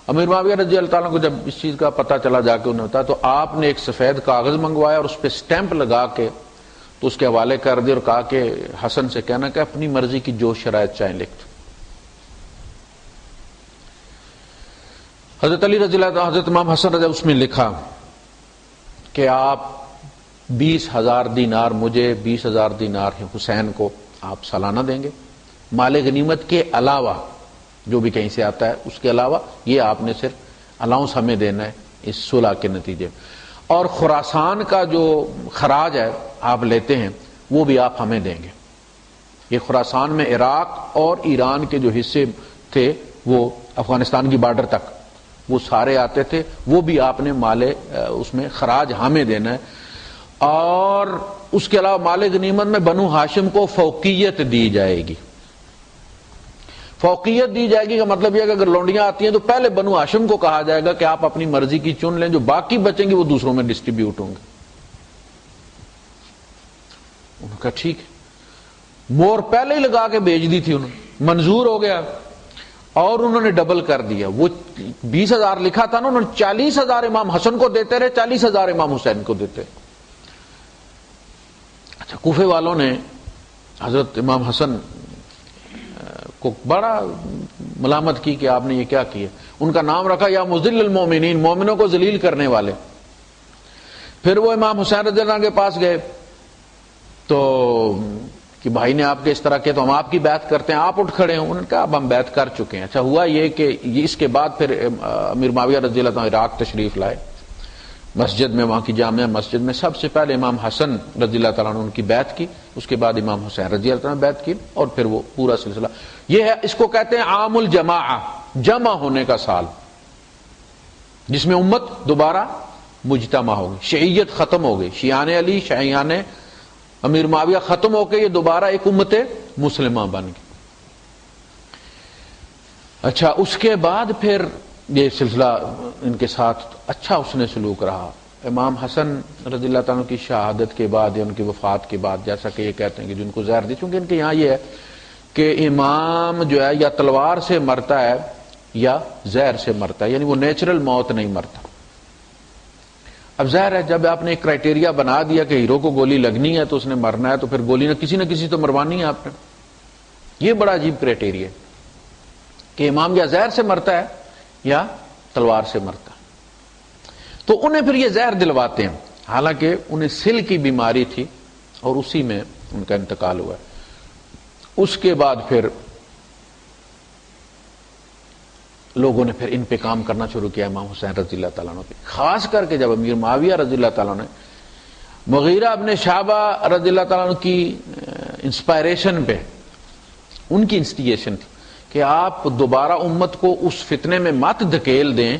امیر معاویہ رضی اللہ تعالیٰ کو جب اس چیز کا پتہ چلا جا کے انہیں بتایا تو آپ نے ایک سفید کاغذ منگوایا اور اس پہ سٹیمپ لگا کے تو اس کے حوالے کر دیا اور کہا کہ حسن سے کہنا کہ اپنی مرضی کی جو شرائط چاہیں لکھ دو. حضرت علی رضی اللہ عنہ، حضرت امام حسن رضی اس میں لکھا کہ آپ 20,000 دینار مجھے، 20,000 دینار حسین کو آپ سالانہ دیں گے، مال غنیمت کے علاوہ جو بھی کہیں سے آتا ہے اس کے علاوہ یہ آپ نے صرف الاؤنس ہمیں دینا ہے اس صلح کے نتیجے میں، اور خراسان کا جو خراج ہے آپ لیتے ہیں وہ بھی آپ ہمیں دیں گے. یہ خراسان میں عراق اور ایران کے جو حصے تھے وہ افغانستان کی بارڈر تک وہ سارے آتے تھے، وہ بھی آپ نے مال اس میں خراج ہمیں دینا ہے. اور اس کے علاوہ مال غنیمت میں بنو ہاشم کو فوقیت دی جائے گی. فوقیت دی جائے گی کا مطلب یہ ہے کہ اگر لونڈیاں آتی ہیں تو پہلے بنو ہاشم کو کہا جائے گا کہ آپ اپنی مرضی کی چن لیں، جو باقی بچیں گے وہ دوسروں میں ڈسٹریبیوٹ ہوں گے. انہوں نے کہا ٹھیک ہے. مور پہلے ہی لگا کے بھیج دی تھی، انہوں نے منظور ہو گیا اور انہوں نے ڈبل کر دیا. وہ 20,000 لکھا تھا نا، انہوں نے 40,000 امام حسن کو دیتے رہے، 40,000 امام حسین کو دیتے. اچھا، کوفے والوں نے حضرت امام حسن کو بڑا ملامت کی کہ آپ نے یہ کیا کیا. ان کا نام رکھا یا مذل المومنین، مومنوں کو ذلیل کرنے والے. پھر وہ امام حسین رضی اللہ عنہ کے پاس گئے تو کہ بھائی نے آپ کے اس طرح کیا تو ہم آپ کی بیعت کرتے ہیں. آپ اٹھ کھڑے ہیں. انہوں نے کہا اب ہم بیعت کر چکے ہیں. اچھا، ہوا یہ کہ اس کے بعد پھر امیر معاویہ رضی اللہ عنہ عراق تشریف لائے، مسجد میں، وہاں کی جامع مسجد میں سب سے پہلے امام حسن رضی اللہ تعالیٰ عنہ ان کی بیعت کی، اس کے بعد امام حسین رضی اللہ عنہ بیعت کی، اور پھر وہ پورا سلسلہ یہ ہے. اس کو کہتے ہیں عام الجماع، جمع ہونے کا سال، جس میں امت دوبارہ مجتمع ہوگی. شیعیت ختم ہو گئی، شیعان علی، شیعان امیر معاویہ ختم ہو کے یہ دوبارہ ایک امت مسلمہ بن گئی. اچھا، اس کے بعد پھر یہ سلسلہ ان کے ساتھ اچھا اس نے سلوک رہا. امام حسن رضی اللہ تعالیٰ کی شہادت کے بعد یا ان کی وفات کے بعد، جیسا کہ یہ کہتے ہیں کہ جن کو زہر دی، چونکہ ان کے یہاں یہ ہے کہ امام جو ہے یا تلوار سے مرتا ہے یا زہر سے مرتا ہے، یعنی وہ نیچرل موت نہیں مرتا. اب ظاہر ہے جب آپ نے ایک کرائٹیریا بنا دیا کہ ہیرو کو گولی لگنی ہے تو اس نے مرنا ہے، تو پھر گولی نہ کسی تو مروانی ہے آپ نے. یہ بڑا عجیب کرائٹیریا ہے کہ امام یا زہر سے مرتا ہے یا تلوار سے مرتا ہے. تو انہیں پھر یہ زہر دلواتے ہیں، حالانکہ انہیں سل کی بیماری تھی اور اسی میں ان کا انتقال ہوا ہے. اس کے بعد پھر لوگوں نے پھر ان پہ کام کرنا شروع کیا امام حسین رضی اللہ تعالیٰ عنہ پہ، خاص کر کے جب امیر معاویہ رضی اللہ تعالیٰ نے مغیرہ ابن شعبہ رضی اللہ تعالیٰ عنہ کی انسپائریشن پہ، ان کی انسٹیگیشن تھی کہ آپ دوبارہ امت کو اس فتنے میں مت دھکیل دیں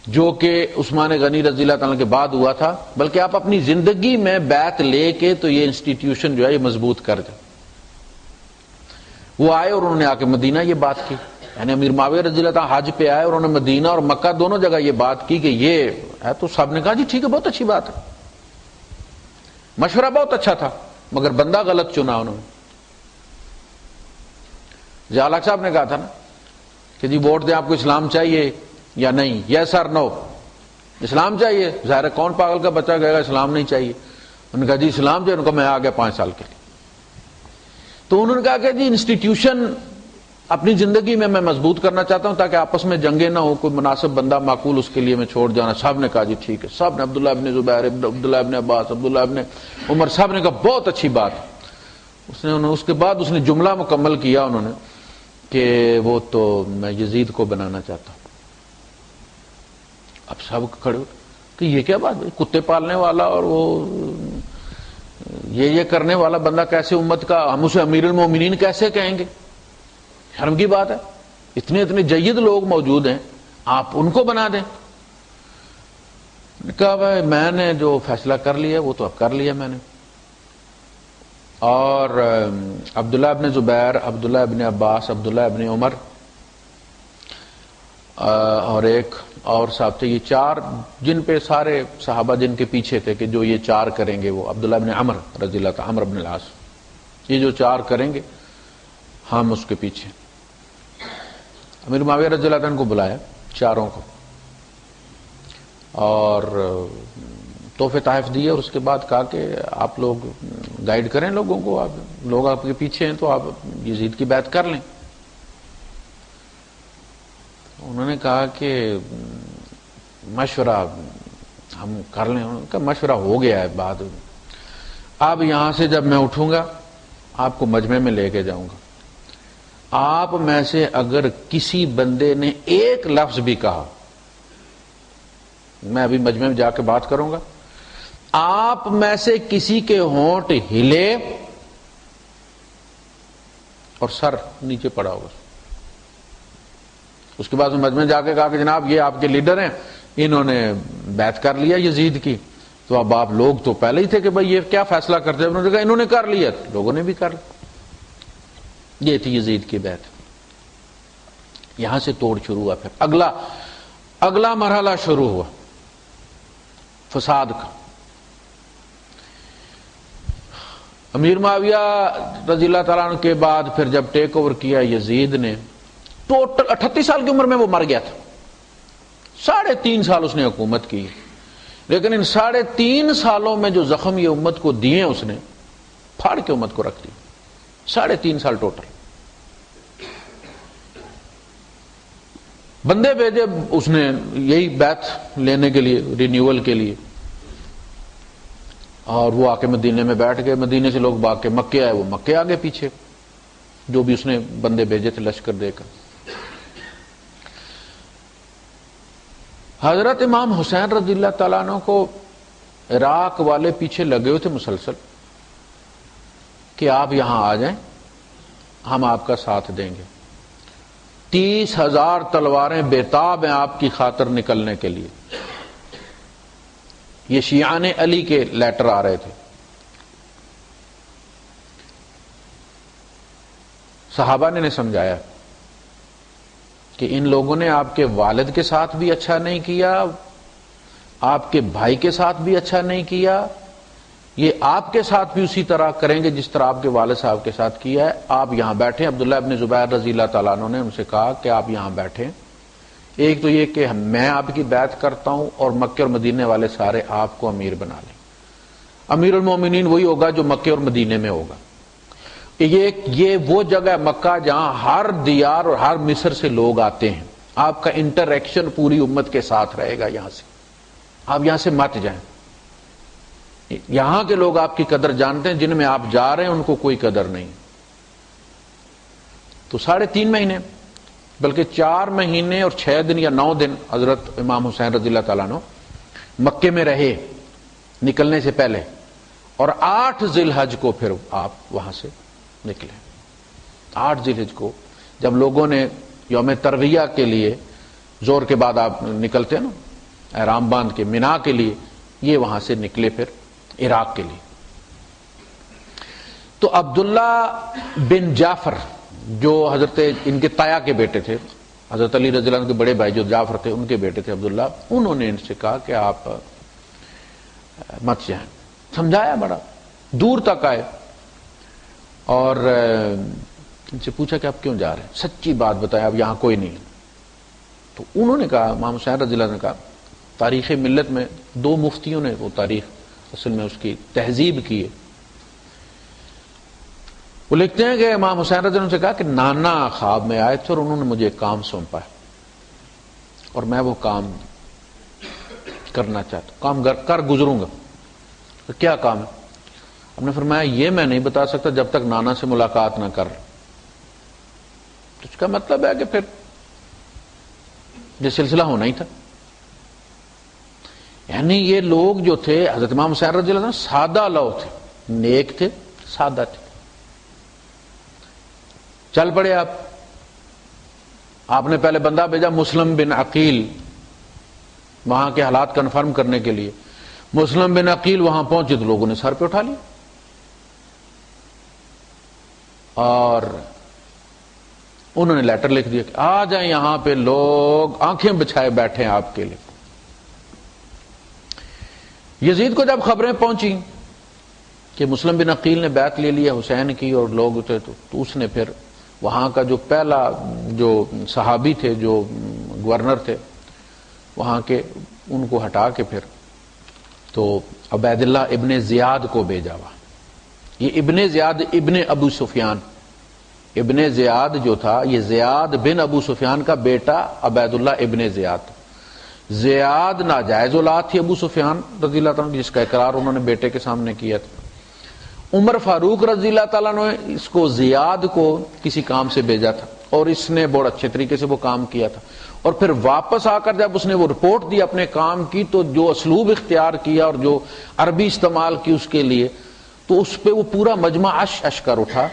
جو کہ عثمان غنی رضی اللہ تعالیٰ کے بعد ہوا تھا، بلکہ آپ اپنی زندگی میں بیعت لے کے تو یہ انسٹیٹیوشن جو ہے یہ مضبوط کر دیں. وہ آئے اور انہوں نے آ کے مدینہ یہ بات کی، یعنی امیر معاویہ رضی اللہ تعالیٰ حج پہ آئے اور انہوں نے مدینہ اور مکہ دونوں جگہ یہ بات کی کہ یہ ہے. تو سب نے کہا جی ٹھیک ہے، بہت اچھی بات ہے، مشورہ بہت اچھا تھا، مگر بندہ غلط چنا انہوں نے. جالاک صاحب نے کہا تھا نا کہ جی ووٹ دیں، آپ کو اسلام چاہیے یا نہیں، یس اور نو، اسلام چاہیے. ظاہر ہے کون پاگل کا بچہ کہے گا اسلام نہیں چاہیے. انہوں نے کہا جی اسلام چاہیے. انہوں نے کہا میں آ گیا 5 سال کے لیے. تو انہوں نے کہا کہ جی انسٹیٹیوشن اپنی زندگی میں مضبوط کرنا چاہتا ہوں تاکہ آپس میں جنگیں نہ ہو، کوئی مناسب بندہ معقول اس کے لیے میں چھوڑ جانا. صاحب نے کہا جی ٹھیک ہے. صاحب نے عبداللہ ابن زبیر، عبداللہ ابن عباس، عبداللہ ابن عمر، صاحب نے کہا بہت اچھی بات. اس کے بعد اس نے جملہ مکمل کیا انہوں نے کہ وہ تو میں یزید کو بنانا چاہتا ہوں. اب سب کھڑے کہ یہ کیا بات ہے، کتے پالنے والا اور وہ یہ کرنے والا بندہ کیسے امت کا، ہم اسے امیر المومنین کیسے کہیں گے؟ شرم کی بات ہے. اتنے جید لوگ موجود ہیں، آپ ان کو بنا دیں. کہا بھائی میں نے جو فیصلہ کر لیا وہ تو اب کر لیا میں نے. اور عبداللہ ابن زبیر، عبداللہ ابن عباس، عبداللہ ابن عمر اور ایک اور صاحب تھے، یہ 4 جن پہ سارے صحابہ جن کے پیچھے تھے کہ جو یہ 4 کریں گے، وہ عبداللہ ابن عمر رضی اللہ تعالی، عمر ابن العاص، یہ جو 4 کریں گے ہم اس کے پیچھے. امیر معاویہ رضی اللہ عنہ کو بلایا 4 کو اور تحفے تحائف دیے، اور اس کے بعد کہا کہ آپ لوگ گائیڈ کریں لوگوں کو، آپ لوگ آپ کے پیچھے ہیں تو آپ یزید کی بیعت کر لیں. انہوں نے کہا کہ مشورہ ہم کر لیں. انہوں نے کہا مشورہ ہو گیا ہے بعد میں، اب یہاں سے جب میں اٹھوں گا آپ کو مجمع میں لے کے جاؤں گا. آپ میں سے اگر کسی بندے نے ایک لفظ بھی کہا، میں ابھی مجمع میں جا کے بات کروں گا، آپ میں سے کسی کے ہونٹ ہلے اور سر نیچے پڑا ہوگا. اس کے بعد مجمع جا کے کہا کہ جناب یہ آپ کے لیڈر ہیں, انہوں نے بیعت کر لیا یزید کی, تو اب آپ لوگ تو پہلے ہی تھے کہ بھائی یہ کیا فیصلہ کرتے ہیں, انہوں نے کہا انہوں نے کر لیا, لوگوں نے بھی کر لیا. یہ تھی یزید کی بیعت. یہاں سے توڑ شروع ہوا. پھر اگلا مرحلہ شروع ہوا فساد کا. امیر معاویہ رضی اللہ تعالیٰ عنہ کے بعد پھر جب ٹیک اوور کیا یزید نے, ٹوٹل 38 سال کی عمر میں وہ مر گیا تھا. 3.5 سال اس نے حکومت کی, لیکن ان 3.5 سالوں میں جو زخم یہ امت کو دیے اس نے پھاڑ کے امت کو رکھ دی. 3.5 سال ٹوٹل. بندے بھیجے اس نے یہی بیعت لینے کے لیے, رینیول کے لیے, اور وہ آ کے مدینے میں بیٹھ گئے. مدینے سے لوگ بھاگ کے مکے آئے, وہ مکے آگے پیچھے جو بھی اس نے بندے بھیجے تھے لشکر دے کر. حضرت امام حسین رضی اللہ تعالیٰ عنہ کو عراق والے پیچھے لگے ہوئے تھے مسلسل کہ آپ یہاں آ جائیں, ہم آپ کا ساتھ دیں گے. 30,000 تلواریں بےتاب ہیں آپ کی خاطر نکلنے کے لیے. یہ شیعان علی کے لیٹر آ رہے تھے. صحابہ نے سمجھایا کہ ان لوگوں نے آپ کے والد کے ساتھ بھی اچھا نہیں کیا, آپ کے بھائی کے ساتھ بھی اچھا نہیں کیا, یہ آپ کے ساتھ بھی اسی طرح کریں گے جس طرح آپ کے والد صاحب کے ساتھ کیا ہے. آپ یہاں بیٹھیں. عبداللہ ابن زبیر رضی اللہ تعالیٰ عنہ نے ان سے کہا کہ آپ یہاں بیٹھیں. ایک تو یہ کہ میں آپ کی بیعت کرتا ہوں اور مکے اور مدینے والے سارے آپ کو امیر بنا لیں. امیر المومنین وہی ہوگا جو مکے اور مدینے میں ہوگا. یہ وہ جگہ ہے مکہ جہاں ہر دیار اور ہر مصر سے لوگ آتے ہیں. آپ کا انٹریکشن پوری امت کے ساتھ رہے گا. یہاں سے آپ یہاں سے مت جائیں. یہاں کے لوگ آپ کی قدر جانتے ہیں, جن میں آپ جا رہے ہیں ان کو کوئی قدر نہیں. تو 3.5 مہینے بلکہ 4 مہینے اور 6 دن یا 9 دن حضرت امام حسین رضی اللہ تعالیٰ عنہ مکے میں رہے نکلنے سے پہلے, اور 8 ذی الحج کو پھر آپ وہاں سے نکلے. 8 ذی الحج کو جب لوگوں نے یوم ترویہ کے لیے زور کے بعد آپ نکلتے ہیں نا احرام باندھ کے مینا کے لیے, یہ وہاں سے نکلے پھر عراق کے لیے. تو عبداللہ بن جعفر جو حضرت ان کے تایا کے بیٹے تھے, حضرت علی رضی اللہ عنہ کے بڑے بھائی جو جعفر تھے ان کے بیٹے تھے عبداللہ, انہوں نے ان سے کہا کہ آپ مت جائیں. سمجھایا, بڑا دور تک آئے اور ان سے پوچھا کہ آپ کیوں جا رہے ہیں, سچی بات بتایا, اب یہاں کوئی نہیں. تو انہوں نے کہا, امام حسین رضی اللہ عنہ نے کہا, تاریخ ملت میں 2 مفتیوں نے وہ تاریخ اصل میں اس کی تہذیب کی ہے. وہ لکھتے ہیں کہ امام حسین رضی اللہ عنہ سے کہا کہ نانا خواب میں آئے تھے اور انہوں نے مجھے ایک کام سونپا ہے اور میں وہ کام کرنا چاہتا ہوں, کام کر گزروں گا. تو کیا کام ہے؟ ہم نے فرمایا یہ میں نہیں بتا سکتا جب تک نانا سے ملاقات نہ کر. تو اس کا مطلب ہے کہ پھر یہ سلسلہ ہونا ہی تھا. یعنی یہ لوگ جو تھے حضرت امام حسین رضی اللہ عنہ سادہ لو تھے, نیک تھے, سادہ تھے. چل پڑے آپ نے پہلے بندہ بھیجا مسلم بن عقیل وہاں کے حالات کنفرم کرنے کے لیے. مسلم بن عقیل وہاں پہنچے تو لوگوں نے سر پہ اٹھا لیا اور انہوں نے لیٹر لکھ دیا کہ آ جائیں یہاں پہ, لوگ آنکھیں بچھائے بیٹھے ہیں آپ کے لیے. یزید کو جب خبریں پہنچی کہ مسلم بن عقیل نے بیعت لے لی حسین کی اور لوگ تھے, تو اس نے پھر وہاں کا جو پہلا جو صحابی تھے, جو گورنر تھے وہاں کے, ان کو ہٹا کے پھر تو عبید اللہ ابن زیاد کو بھیجا. وہاں یہ ابن زیاد ابن ابو سفیان, ابن زیاد جو تھا یہ زیاد بن ابو سفیان کا بیٹا عبید اللہ ابن زیاد. زیاد ناجائز اولاد تھی ابو سفیان رضی اللہ تعالیٰ جس کا اقرار انہوں نے بیٹے کے سامنے کیا تھا. عمر فاروق رضی اللہ تعالیٰ نے اس کو زیاد کو کسی کام سے بھیجا تھا اور اس نے بہت اچھے طریقے سے وہ کام کیا تھا, اور پھر واپس آ کر جب اس نے وہ رپورٹ دی اپنے کام کی تو جو اسلوب اختیار کیا اور جو عربی استعمال کی اس کے لیے, تو اس پہ وہ پورا مجمع اش کر اٹھا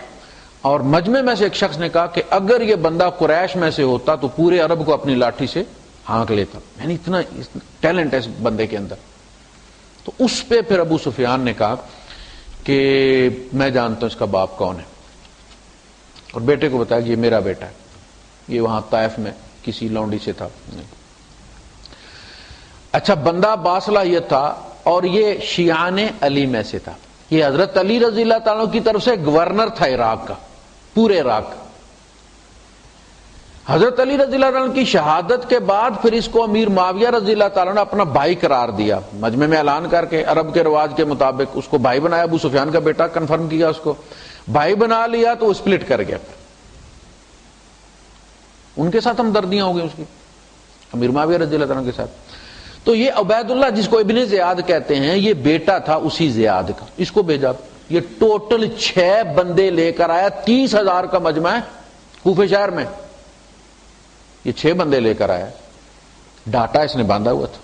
اور مجمع میں سے ایک شخص نے کہا کہ اگر یہ بندہ قریش میں سے ہوتا تو پورے عرب کو اپنی لاٹھی سے ہانک لیتا، یعنی اتنا ٹیلنٹ ہے اس بندے کے اندر. تو اس پہ پھر ابو سفیان نے کہا کہ میں جانتا ہوں اس کا باپ کون ہے، اور بیٹے کو بتایا کہ یہ میرا بیٹا ہے، یہ وہاں طائف میں کسی لونڈی سے تھا. اچھا، بندہ باصلاحیت تھا اور یہ شیعان علی میں سے تھا. یہ حضرت علی رضی اللہ تعالیٰ کی طرف سے گورنر تھا عراق کا، پورے عراق. حضرت علی رضی اللہ تعالیٰ کی شہادت کے بعد پھر اس کو امیر معاویہ رضی اللہ تعالیٰ نے اپنا بھائی قرار دیا، مجمع میں اعلان کر کے عرب کے رواج کے مطابق اس کو بھائی بنایا. ابو سفیان کا بیٹا کنفرم کیا، اس کو بھائی بنا لیا تو وہ سپلٹ کر گیا. ان کے ساتھ ہمدردیاں ہو گئی اس کی، امیر معاویہ رضی اللہ تعالیٰ کے ساتھ. تو یہ عبید اللہ جس کو ابن زیاد کہتے ہیں، یہ بیٹا تھا اسی زیاد کا. اس کو بھیجا، یہ ٹوٹل 6 بندے لے کر آیا. 30,000 کا مجمع ہے کوفہ شہر میں، یہ 6 بندے لے کر آیا. ڈاٹا اس نے باندھا ہوا تھا.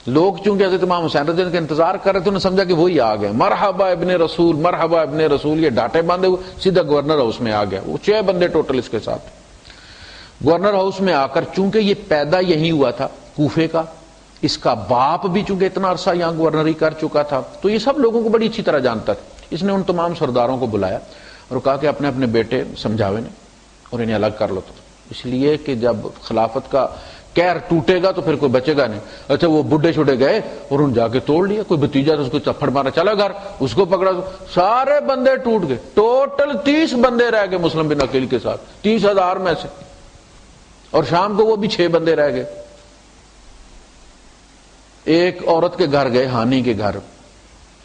لوگ چونکہ حضرت امام حسین رضی اللہ عنہ کا انتظار کر رہے تھے، انہوں نے سمجھا کہ وہی آ گئے، مرحبا ابن رسول، مرحبا ابن رسول. یہ ڈاٹے باندھے ہوئے سیدھا گورنر ہاؤس میں آ گیا. وہ 6 بندے ٹوٹل اس کے ساتھ گورنر ہاؤس میں آ کر، چونکہ یہ پیدا یہی ہوا تھا کوفے کا، اس کا باپ بھی چونکہ اتنا عرصہ یہاں گورنری کر چکا تھا، تو یہ سب لوگوں کو بڑی اچھی طرح جانتا تھا. اس نے ان تمام سرداروں کو بلایا اور کہا کہ اپنے اپنے بیٹے سمجھاوے نے اور انہیں الگ کر لو. تو اس لیے کہ جب خلافت کا کیر ٹوٹے گا تو پھر کوئی بچے گا نہیں. اچھا، وہ بڈھے چھوٹے گئے اور ان جا کے توڑ لیا. کوئی بھتیجا تو اس کو چپڑ مارا، چلا گھر، اس کو پکڑا، سارے بندے ٹوٹ گئے. ٹوٹل 30 بندے رہ گئے مسلم بن عقیل کے ساتھ 30,000 میں سے. اور شام کو وہ بھی 6 بندے رہ گئے. ایک عورت کے گھر گئے، ہانی کے گھر،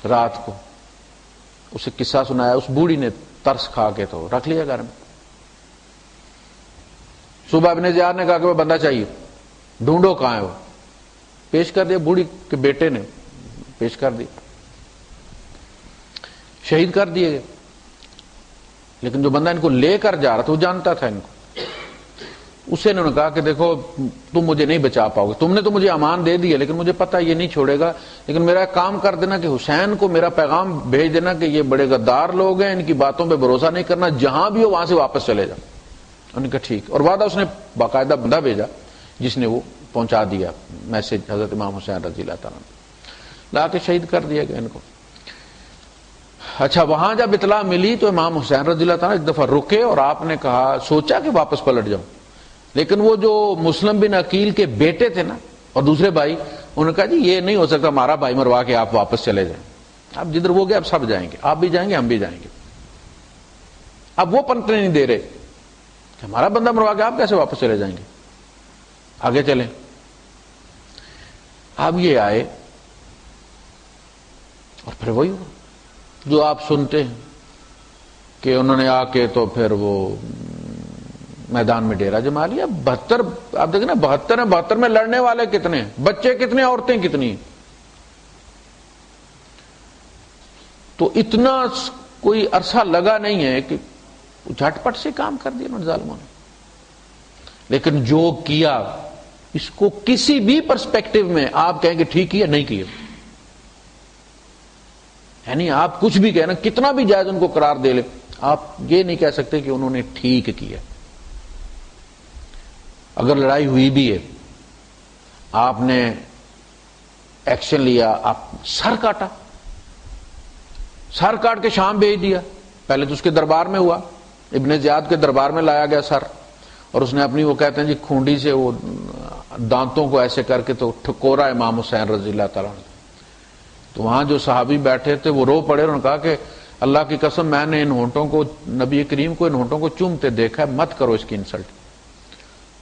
رات کو اسے قصہ سنایا. اس بوڑھی نے ترس کھا کے تو رکھ لیا گھر میں. صبح ابن زیاد نے کہا کہ وہ بندہ چاہیے، ڈھونڈو کہاں ہے وہ. پیش کر دیا، بوڑھی کے بیٹے نے پیش کر دی. شہید کر دیے گئے. لیکن جو بندہ ان کو لے کر جا رہا تھا وہ جانتا تھا ان کو. اسے انہوں نے کہا کہ دیکھو تم مجھے نہیں بچا پاؤ گے، تم نے تو مجھے امان دے دیا لیکن مجھے پتا یہ نہیں چھوڑے گا، لیکن میرا ایک کام کر دینا کہ حسین کو میرا پیغام بھیج دینا کہ یہ بڑے غدار لوگ ہیں، ان کی باتوں پہ بھروسہ نہیں کرنا، جہاں بھی ہو وہاں سے واپس چلے جا. انہوں نے کہا ٹھیک. اور وعدہ اس نے باقاعدہ بندہ بھیجا جس نے وہ پہنچا دیا میسج حضرت امام حسین رضی اللہ تعالیٰ نے. لا کے شہید کر دیا گیا ان کو. اچھا، وہاں جب اطلاع ملی تو امام حسین رضی اللہ تعالیٰ ایک دفعہ رکے اور آپ نے کہا، سوچا کہ واپس پلٹ جاؤں، لیکن وہ جو مسلم بن عقیل کے بیٹے تھے نا اور دوسرے بھائی، انہوں نے کہا جی یہ نہیں ہو سکتا ہمارا بھائی مروا کے آپ واپس چلے جائیں. آپ جدھر وہ گئے اب سب جائیں گے، آپ بھی جائیں گے ہم بھی جائیں گے. اب وہ پنٹنے نہیں دے رہے کہ ہمارا بندہ مروا کے آپ کیسے واپس چلے جائیں گے، آگے چلیں. اب یہ آئے اور پھر وہی جو آپ سنتے ہیں کہ انہوں نے آ کے تو پھر وہ میدان میں ڈیرا جما لیا. 72 آپ دیکھیں نا، 72 ہیں، 72 میں لڑنے والے کتنے ہیں، بچے کتنے، عورتیں کتنی. تو اتنا کوئی عرصہ لگا نہیں ہے کہ جھٹ پٹ سے کام کر دیا انہوں نے ظالموں نے. لیکن جو کیا اس کو کسی بھی پرسپیکٹو میں آپ کہیں کہ ٹھیک کیا نہیں کیا، یعنی آپ کچھ بھی کہنا، کتنا بھی جائز ان کو قرار دے لے، آپ یہ نہیں کہہ سکتے کہ انہوں نے ٹھیک کیا. اگر لڑائی ہوئی بھی ہے، آپ نے ایکشن لیا، آپ سر کاٹا، سر کاٹ کے شام بھیج دیا. پہلے تو اس کے دربار میں ہوا، ابن زیاد کے دربار میں لایا گیا سر، اور اس نے اپنی وہ کہتے ہیں جی کھونڈی سے وہ دانتوں کو ایسے کر کے تو ٹھکورا امام حسین رضی اللہ تعالیٰ نے. تو وہاں جو صحابی بیٹھے تھے وہ رو پڑے، انہوں نے کہا کہ اللہ کی قسم میں نے ان ہونٹوں کو، نبی کریم کو ان ہونٹوں کو چومتے دیکھا ہے، مت کرو اس کی انسلٹ.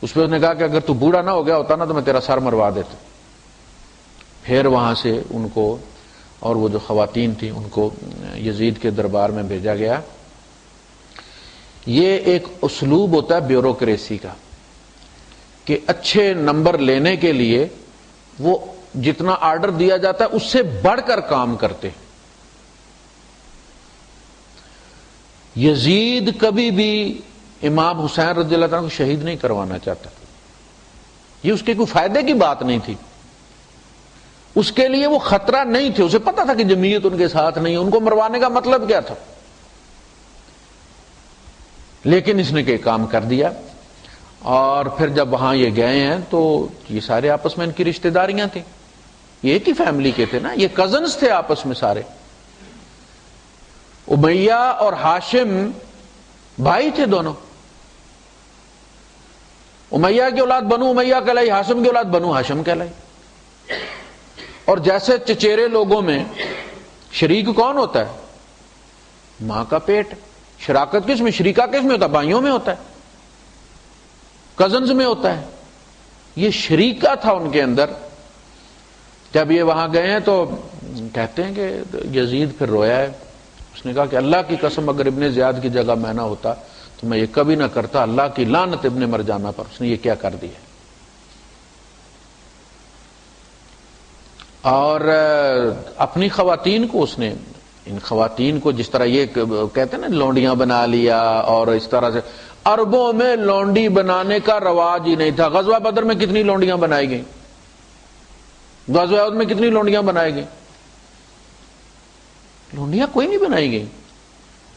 اس پہ اس نے کہا کہ اگر تو بوڑھا نہ ہو گیا ہوتا نا تو میں تیرا سر مروا دیتا. پھر وہاں سے ان کو اور وہ جو خواتین تھیں ان کو یزید کے دربار میں بھیجا گیا. یہ ایک اسلوب ہوتا ہے بیوروکریسی کا کہ اچھے نمبر لینے کے لیے وہ جتنا آرڈر دیا جاتا ہے اس سے بڑھ کر کام کرتے. یزید کبھی بھی امام حسین رضی اللہ عنہ کو شہید نہیں کروانا چاہتا. یہ اس کے کوئی فائدے کی بات نہیں تھی، اس کے لیے وہ خطرہ نہیں تھے. اسے پتا تھا کہ جمعیت ان کے ساتھ نہیں ہے، ان کو مروانے کا مطلب کیا تھا. لیکن اس نے کہ کام کر دیا، اور پھر جب وہاں یہ گئے ہیں تو یہ سارے آپس میں ان کی رشتہ داریاں تھیں، یہ ایک ہی فیملی کے تھے نا، یہ کزنز تھے آپس میں سارے، امیہ اور ہاشم بھائی تھے دونوں، امیہ کی اولاد بنو امیہ کہلائی، ہاشم کی اولاد بنو ہاشم کہلائی۔ اور جیسے چچیرے لوگوں میں شریک کون ہوتا ہے؟ ماں کا پیٹ۔ شراکت کس میں، شریکہ کس میں ہوتا ہے؟ بھائیوں میں ہوتا ہے، کزنز میں ہوتا ہے۔ یہ شریکہ تھا ان کے اندر۔ جب یہ وہاں گئے ہیں تو کہتے ہیں کہ یزید پھر رویا ہے، اس نے کہا کہ اللہ کی قسم اگر ابن زیاد کی جگہ میں نہ ہوتا تو میں یہ کبھی نہ کرتا، اللہ کی لعنت ابن مرجانہ پر، اس نے یہ کیا کر دیا۔ اور اپنی خواتین کو اس نے، ان خواتین کو جس طرح یہ کہتے ہیں نا لونڈیاں بنا لیا، اور اس طرح سے عربوں میں لونڈی بنانے کا رواج ہی نہیں تھا۔ غزوہ بدر میں کتنی لونڈیاں بنائی گئیں، غزوہ احد میں کتنی لونڈیاں بنائی گئیں؟ لونڈیاں کوئی نہیں بنائی گئی،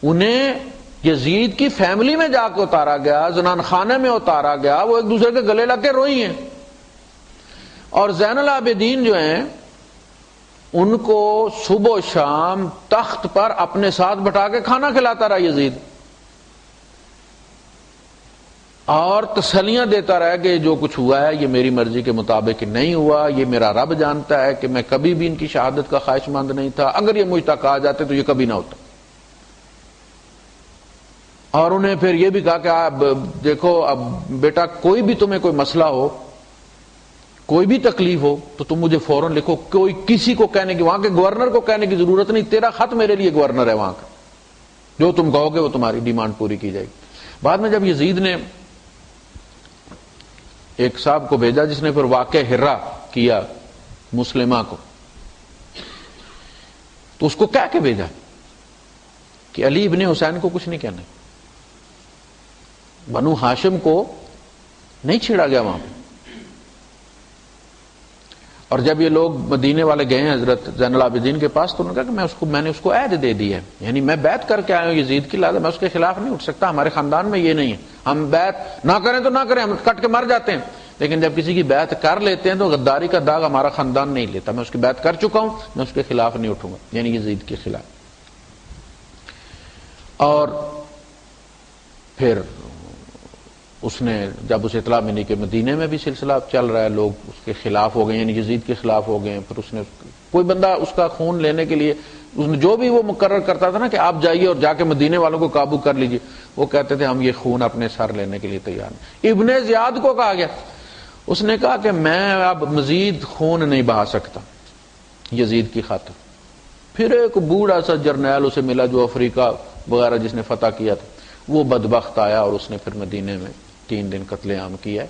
انہیں یزید کی فیملی میں جا کے اتارا گیا، زنان خانے میں اتارا گیا، وہ ایک دوسرے کے گلے لگ کے روئی ہیں۔ اور زین العابدین جو ہیں ان کو صبح و شام تخت پر اپنے ساتھ بٹھا کے کھانا کھلاتا رہا یزید، اور تسلیاں دیتا رہا کہ جو کچھ ہوا ہے یہ میری مرضی کے مطابق نہیں ہوا، یہ میرا رب جانتا ہے کہ میں کبھی بھی ان کی شہادت کا خواہش مند نہیں تھا، اگر یہ مجھ تک آ جاتے تو یہ کبھی نہ ہوتا۔ اور انہیں پھر یہ بھی کہا کہ آپ دیکھو اب بیٹا کوئی بھی تمہیں کوئی مسئلہ ہو، کوئی بھی تکلیف ہو تو تم مجھے فوراً لکھو، کوئی کسی کو کہنے کی، وہاں کے گورنر کو کہنے کی ضرورت نہیں، تیرا خط میرے لیے گورنر ہے وہاں کا، جو تم کہو گے وہ تمہاری ڈیمانڈ پوری کی جائے گی۔ بعد میں جب یزید نے ایک صاحب کو بھیجا جس نے پھر واقع ہرا کیا مسلمہ کو، تو اس کو کہہ کے بھیجا کہ علی ابن حسین کو کچھ نہیں کہنا، بنو ہاشم کو نہیں چھیڑا گیا وہاں پہ۔ اور جب یہ لوگ مدینے والے گئے ہیں حضرت زین العابدین کے پاس تو انہوں نے کہا کہ میں نے اس کو عہد دے دی ہے، یعنی میں بیعت کر کے آیا ہوں یزید کی، لہٰذا میں اس کے خلاف نہیں اٹھ سکتا، ہمارے خاندان میں یہ نہیں ہے، ہم بیعت نہ کریں تو نہ کریں، ہم کٹ کے مر جاتے ہیں، لیکن جب کسی کی بیعت کر لیتے ہیں تو غداری کا داغ ہمارا خاندان نہیں لیتا، میں اس کی بیعت کر چکا ہوں، میں اس کے خلاف نہیں اٹھوں گا، یعنی یزید کے خلاف۔ اور پھر اس نے جب اسے اطلاع ملی کہ مدینے میں بھی سلسلہ چل رہا ہے، لوگ اس کے خلاف ہو گئے، یعنی یزید کے خلاف ہو گئے، پھر اس نے کوئی بندہ اس کا خون لینے کے لیے، اس نے جو بھی وہ مقرر کرتا تھا نا کہ آپ جائیے اور جا کے مدینے والوں کو قابو کر لیجیے، وہ کہتے تھے ہم یہ خون اپنے سر لینے کے لیے تیار نہیں۔ ابن زیاد کو کہا گیا، اس نے کہا کہ میں اب مزید خون نہیں بہا سکتا یزید کی خاطر۔ پھر ایک بوڑھا سا جرنیل اسے ملا جو افریقہ وغیرہ جس نے فتح کیا تھا، وہ بدبخت آیا اور اس نے پھر مدینے میں 3 دن قتل عام کیا ہے،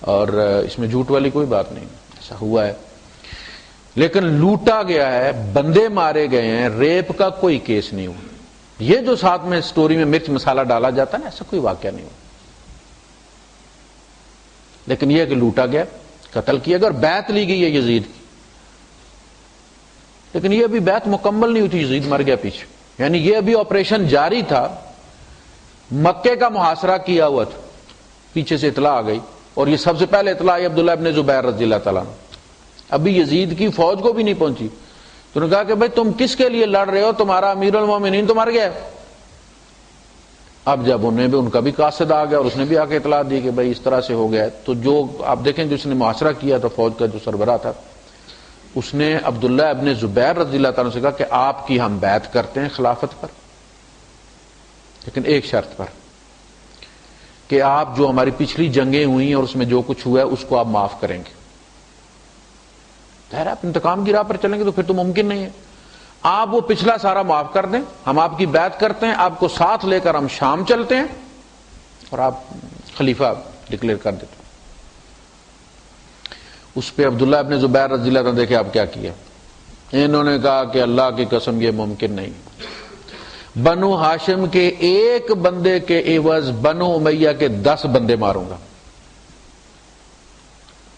اور اس میں جھوٹ والی کوئی بات نہیں، ایسا ہوا ہے، لیکن لوٹا گیا ہے، بندے مارے گئے ہیں، ریپ کا کوئی کیس نہیں ہوا، یہ جو ساتھ میں سٹوری میں مرچ مسالہ ڈالا جاتا ہے نا، ایسا کوئی واقعہ نہیں ہوا، لیکن یہ کہ لوٹا گیا، قتل کیا گیا اور بیعت لی گئی ہے یزید کی، لیکن یہ ابھی بیعت مکمل نہیں ہوئی تھی، یزید مر گیا پیچھے، یعنی یہ ابھی آپریشن جاری تھا، مکے کا محاصرہ کیا ہوا تھا، پیچھے سے اطلاع آ گئی، اور یہ سب سے پہلے اطلاع آئی عبداللہ ابن زبیر رضی اللہ تعالیٰ عنہ، ابھی یزید کی فوج کو بھی نہیں پہنچی، تو انہوں نے کہا کہ بھائی تم کس کے لیے لڑ رہے ہو، تمہارا امیر المومنین تو مر گیا ہے۔ اب جب انہیں بھی ان کا بھی قاصد آ گیا اور اس نے بھی آ کے اطلاع دی کہ بھائی اس طرح سے ہو گیا ہے، تو جو آپ دیکھیں جس نے محاصرہ کیا تھا فوج کا جو سربراہ تھا، اس نے عبداللہ ابن زبیر رضی اللہ تعالیٰ سے کہا کہ آپ کی ہم بیعت کرتے ہیں خلافت پر، لیکن ایک شرط پر کہ آپ جو ہماری پچھلی جنگیں ہوئی ہیں اور اس میں جو کچھ ہوا ہے اس کو آپ معاف کریں گے۔ ظاہر آپ انتقام کی راہ پر چلیں گے تو پھر تو ممکن نہیں ہے، آپ وہ پچھلا سارا معاف کر دیں، ہم آپ کی بیعت کرتے ہیں، آپ کو ساتھ لے کر ہم شام چلتے ہیں اور آپ خلیفہ ڈکلیئر کر دیتے ہیں۔ اس پہ عبداللہ ابن زبیر رضی اللہ عنہ دیکھے آپ کیا کیا، انہوں نے کہا کہ اللہ کی قسم یہ ممکن نہیں، بنو ہاشم کے ایک بندے کے عوض بنو امیہ کے 10 بندے ماروں گا،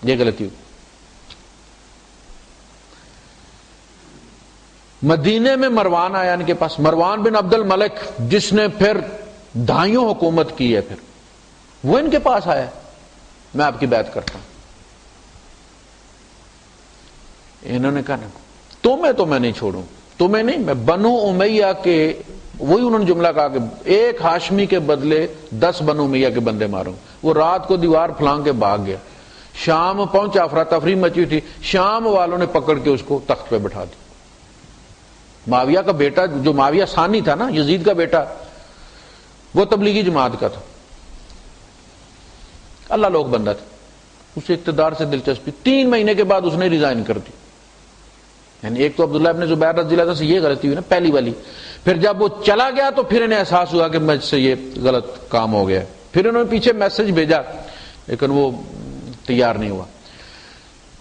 یہ غلطی ہوئی۔ مدینے میں مروان آیا ان کے پاس، مروان بن عبد الملک، جس نے پھر دائیوں حکومت کی ہے، پھر وہ ان کے پاس آیا میں آپ کی بیعت کرتا ہوں. انہوں نے کہا تمہیں تو میں نہیں چھوڑوں، تمہیں نہیں، میں بنو امیہ کے، وہی انہوں نے جملہ کہا کہ ایک ہاشمی کے بدلے 10 بنو امیہ کے بندے ماروں. وہ رات کو دیوار پھلانگ کے بھاگ گیا. شام پہنچا، افراتفری مچی تھی، شام والوں نے پکڑ کے اس کو تخت پہ بٹھا دیا. معاویہ کا بیٹا جو معاویہ ثانی تھا نا، یزید کا بیٹا، وہ تبلیغی جماعت کا تھا، اللہ لوگ بندہ تھا، اسے اقتدار سے دلچسپی. 3 مہینے کے بعد اس نے ریزائن کر دی. یعنی ایک تو عبداللہ ابن زبیر رضی اللہ عنہ سے یہ غلطی ہوئی نا پہلی والی، پھر جب وہ چلا گیا تو پھر انہیں احساس ہوا کہ مجھ سے یہ غلط کام ہو گیا. پھر انہوں نے پیچھے میسج بھیجا لیکن وہ تیار نہیں ہوا.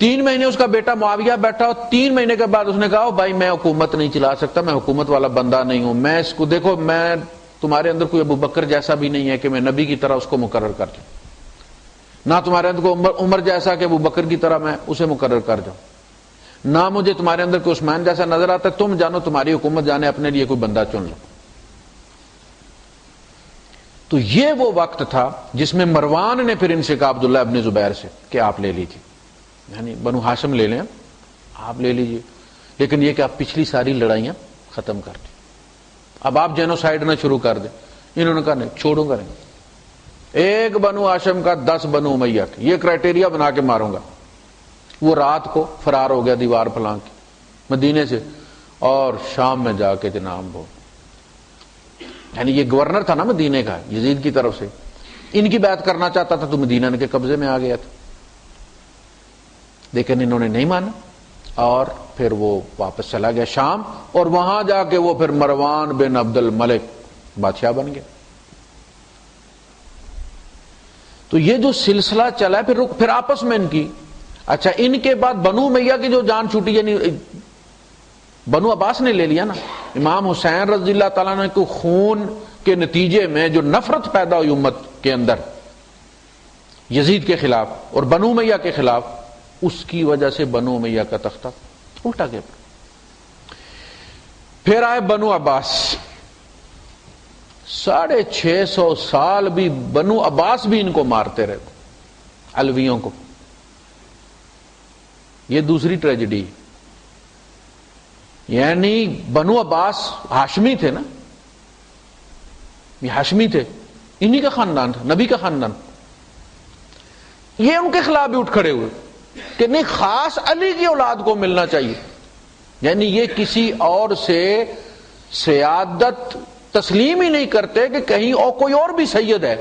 3 مہینے اس کا بیٹا معاویہ بیٹھا، اور 3 مہینے کے بعد اس نے کہا بھائی میں حکومت نہیں چلا سکتا، میں حکومت والا بندہ نہیں ہوں، میں اس کو دیکھو، میں تمہارے اندر کوئی ابو بکر جیسا بھی نہیں ہے کہ میں نبی کی طرح اس کو مقرر کر دوں، نہ تمہارے اندر کوئی عمر جیسا کہ ابو بکر کی طرح میں اسے مقرر کر جاؤں، نہ مجھے تمہارے اندر کوئی عثمان جیسا نظر آتا ہے، تم جانو تمہاری حکومت جانے اپنے لیے کوئی بندہ چن لو. تو یہ وہ وقت تھا جس میں مروان نے پھر ان سے کہا عبداللہ ابن زبیر سے کہ آپ لے لیجیے، یعنی بنو ہاشم لے لیں، آپ لے لیجیے، لیکن یہ کہ آپ پچھلی ساری لڑائیاں ختم کر دیں، اب آپ جینوسائیڈ نہ شروع کر دیں. انہوں نے کہا نہیں، چھوڑوں گا نہیں، ایک بنو ہاشم کا 10 بنو امیہ کا، یہ کرائٹیریا بنا کے ماروں گا. وہ رات کو فرار ہو گیا دیوار پھلانگ کے مدینے سے، اور شام میں جا کے جناب وہ، یعنی یہ گورنر تھا نا مدینے کا یزید کی طرف سے، ان کی بیعت کرنا چاہتا تھا تو مدینہ کے قبضے میں آ گیا تھا، لیکن انہوں نے نہیں مانا اور پھر وہ واپس چلا گیا شام، اور وہاں جا کے وہ پھر مروان بن عبد الملک بادشاہ بن گیا. تو یہ جو سلسلہ چلا ہے پھر آپس میں ان کی، اچھا ان کے بعد بنو امیہ کی جو جان چھوٹی، یعنی بنو عباس نے لے لیا نا. امام حسین رضی اللہ تعالیٰ نے کو خون کے نتیجے میں جو نفرت پیدا ہوئی امت کے اندر یزید کے خلاف اور بنو امیہ کے خلاف، اس کی وجہ سے بنو امیہ کا تختہ الٹا گیا. پھر آئے بنو عباس، 650 سال بھی بنو عباس بھی ان کو مارتے رہے، علویوں کو. یہ دوسری ٹریجڈی، یعنی بنو عباس ہاشمی تھے نا، یہ ہاشمی تھے، انہی کا خاندان تھا، نبی کا خاندان. یہ ان کے خلاف بھی اٹھ کھڑے ہوئے کہ نہیں، خاص علی کی اولاد کو ملنا چاہیے، یعنی یہ کسی اور سے سیادت تسلیم ہی نہیں کرتے کہ کہیں اور کوئی اور بھی سید ہے.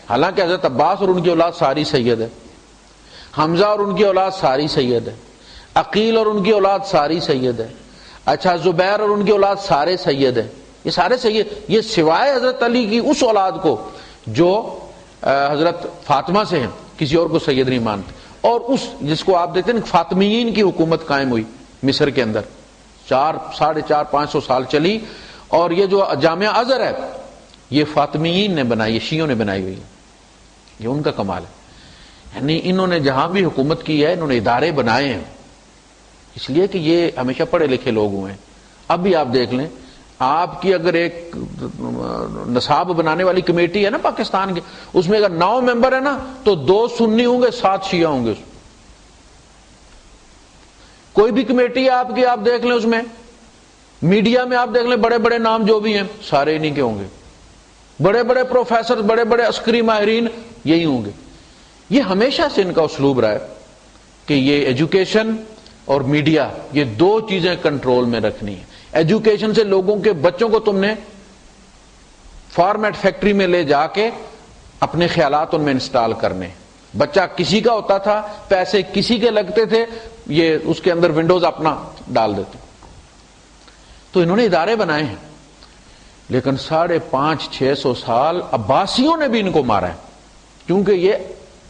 حالانکہ حضرت عباس اور ان کی اولاد ساری سید ہے، حمزہ اور ان کی اولاد ساری سید ہے، عقیل اور ان کی اولاد ساری سید ہے، اچھا زبیر اور ان کی اولاد سارے سید ہیں. یہ سارے سید، یہ سوائے حضرت علی کی اس اولاد کو جو حضرت فاطمہ سے ہیں، کسی اور کو سید نہیں مانتے. اور اس جس کو آپ دیکھتے ہیں فاطمیین کی حکومت قائم ہوئی مصر کے اندر، 400-500 سال چلی، اور یہ جو جامعہ ازہر ہے یہ فاطمیین نے بنائی، شیعوں نے بنائی ہوئی ہے، یہ ان کا کمال ہے. یعنی انہوں نے جہاں بھی حکومت کی ہے انہوں نے ادارے بنائے ہیں، اس لیے کہ یہ ہمیشہ پڑھے لکھے لوگ ہوئے ہیں. اب بھی آپ دیکھ لیں، آپ کی اگر ایک نصاب بنانے والی کمیٹی ہے نا پاکستان کی، اس میں اگر 9 ممبر ہے نا تو 2 سنی ہوں گے، 7 شیعہ ہوں گے. کوئی بھی کمیٹی آپ کی، آپ دیکھ لیں، اس میں میڈیا میں آپ دیکھ لیں، بڑے بڑے نام جو بھی ہیں سارے انہی کے ہوں گے، بڑے بڑے پروفیسر، بڑے بڑے عسکری ماہرین یہی ہوں گے. یہ ہمیشہ سے ان کا اسلوب رہا ہے کہ یہ ایجوکیشن اور میڈیا، یہ 2 چیزیں کنٹرول میں رکھنی ہے. ایجوکیشن سے لوگوں کے بچوں کو تم نے فارمیٹ فیکٹری میں لے جا کے اپنے خیالات ان میں انسٹال کرنے. بچہ کسی کا ہوتا تھا، پیسے کسی کے لگتے تھے، یہ اس کے اندر ونڈوز اپنا ڈال دیتے. تو انہوں نے ادارے بنائے ہیں، لیکن 550-600 سال عباسیوں نے بھی ان کو مارا ہے، کیونکہ یہ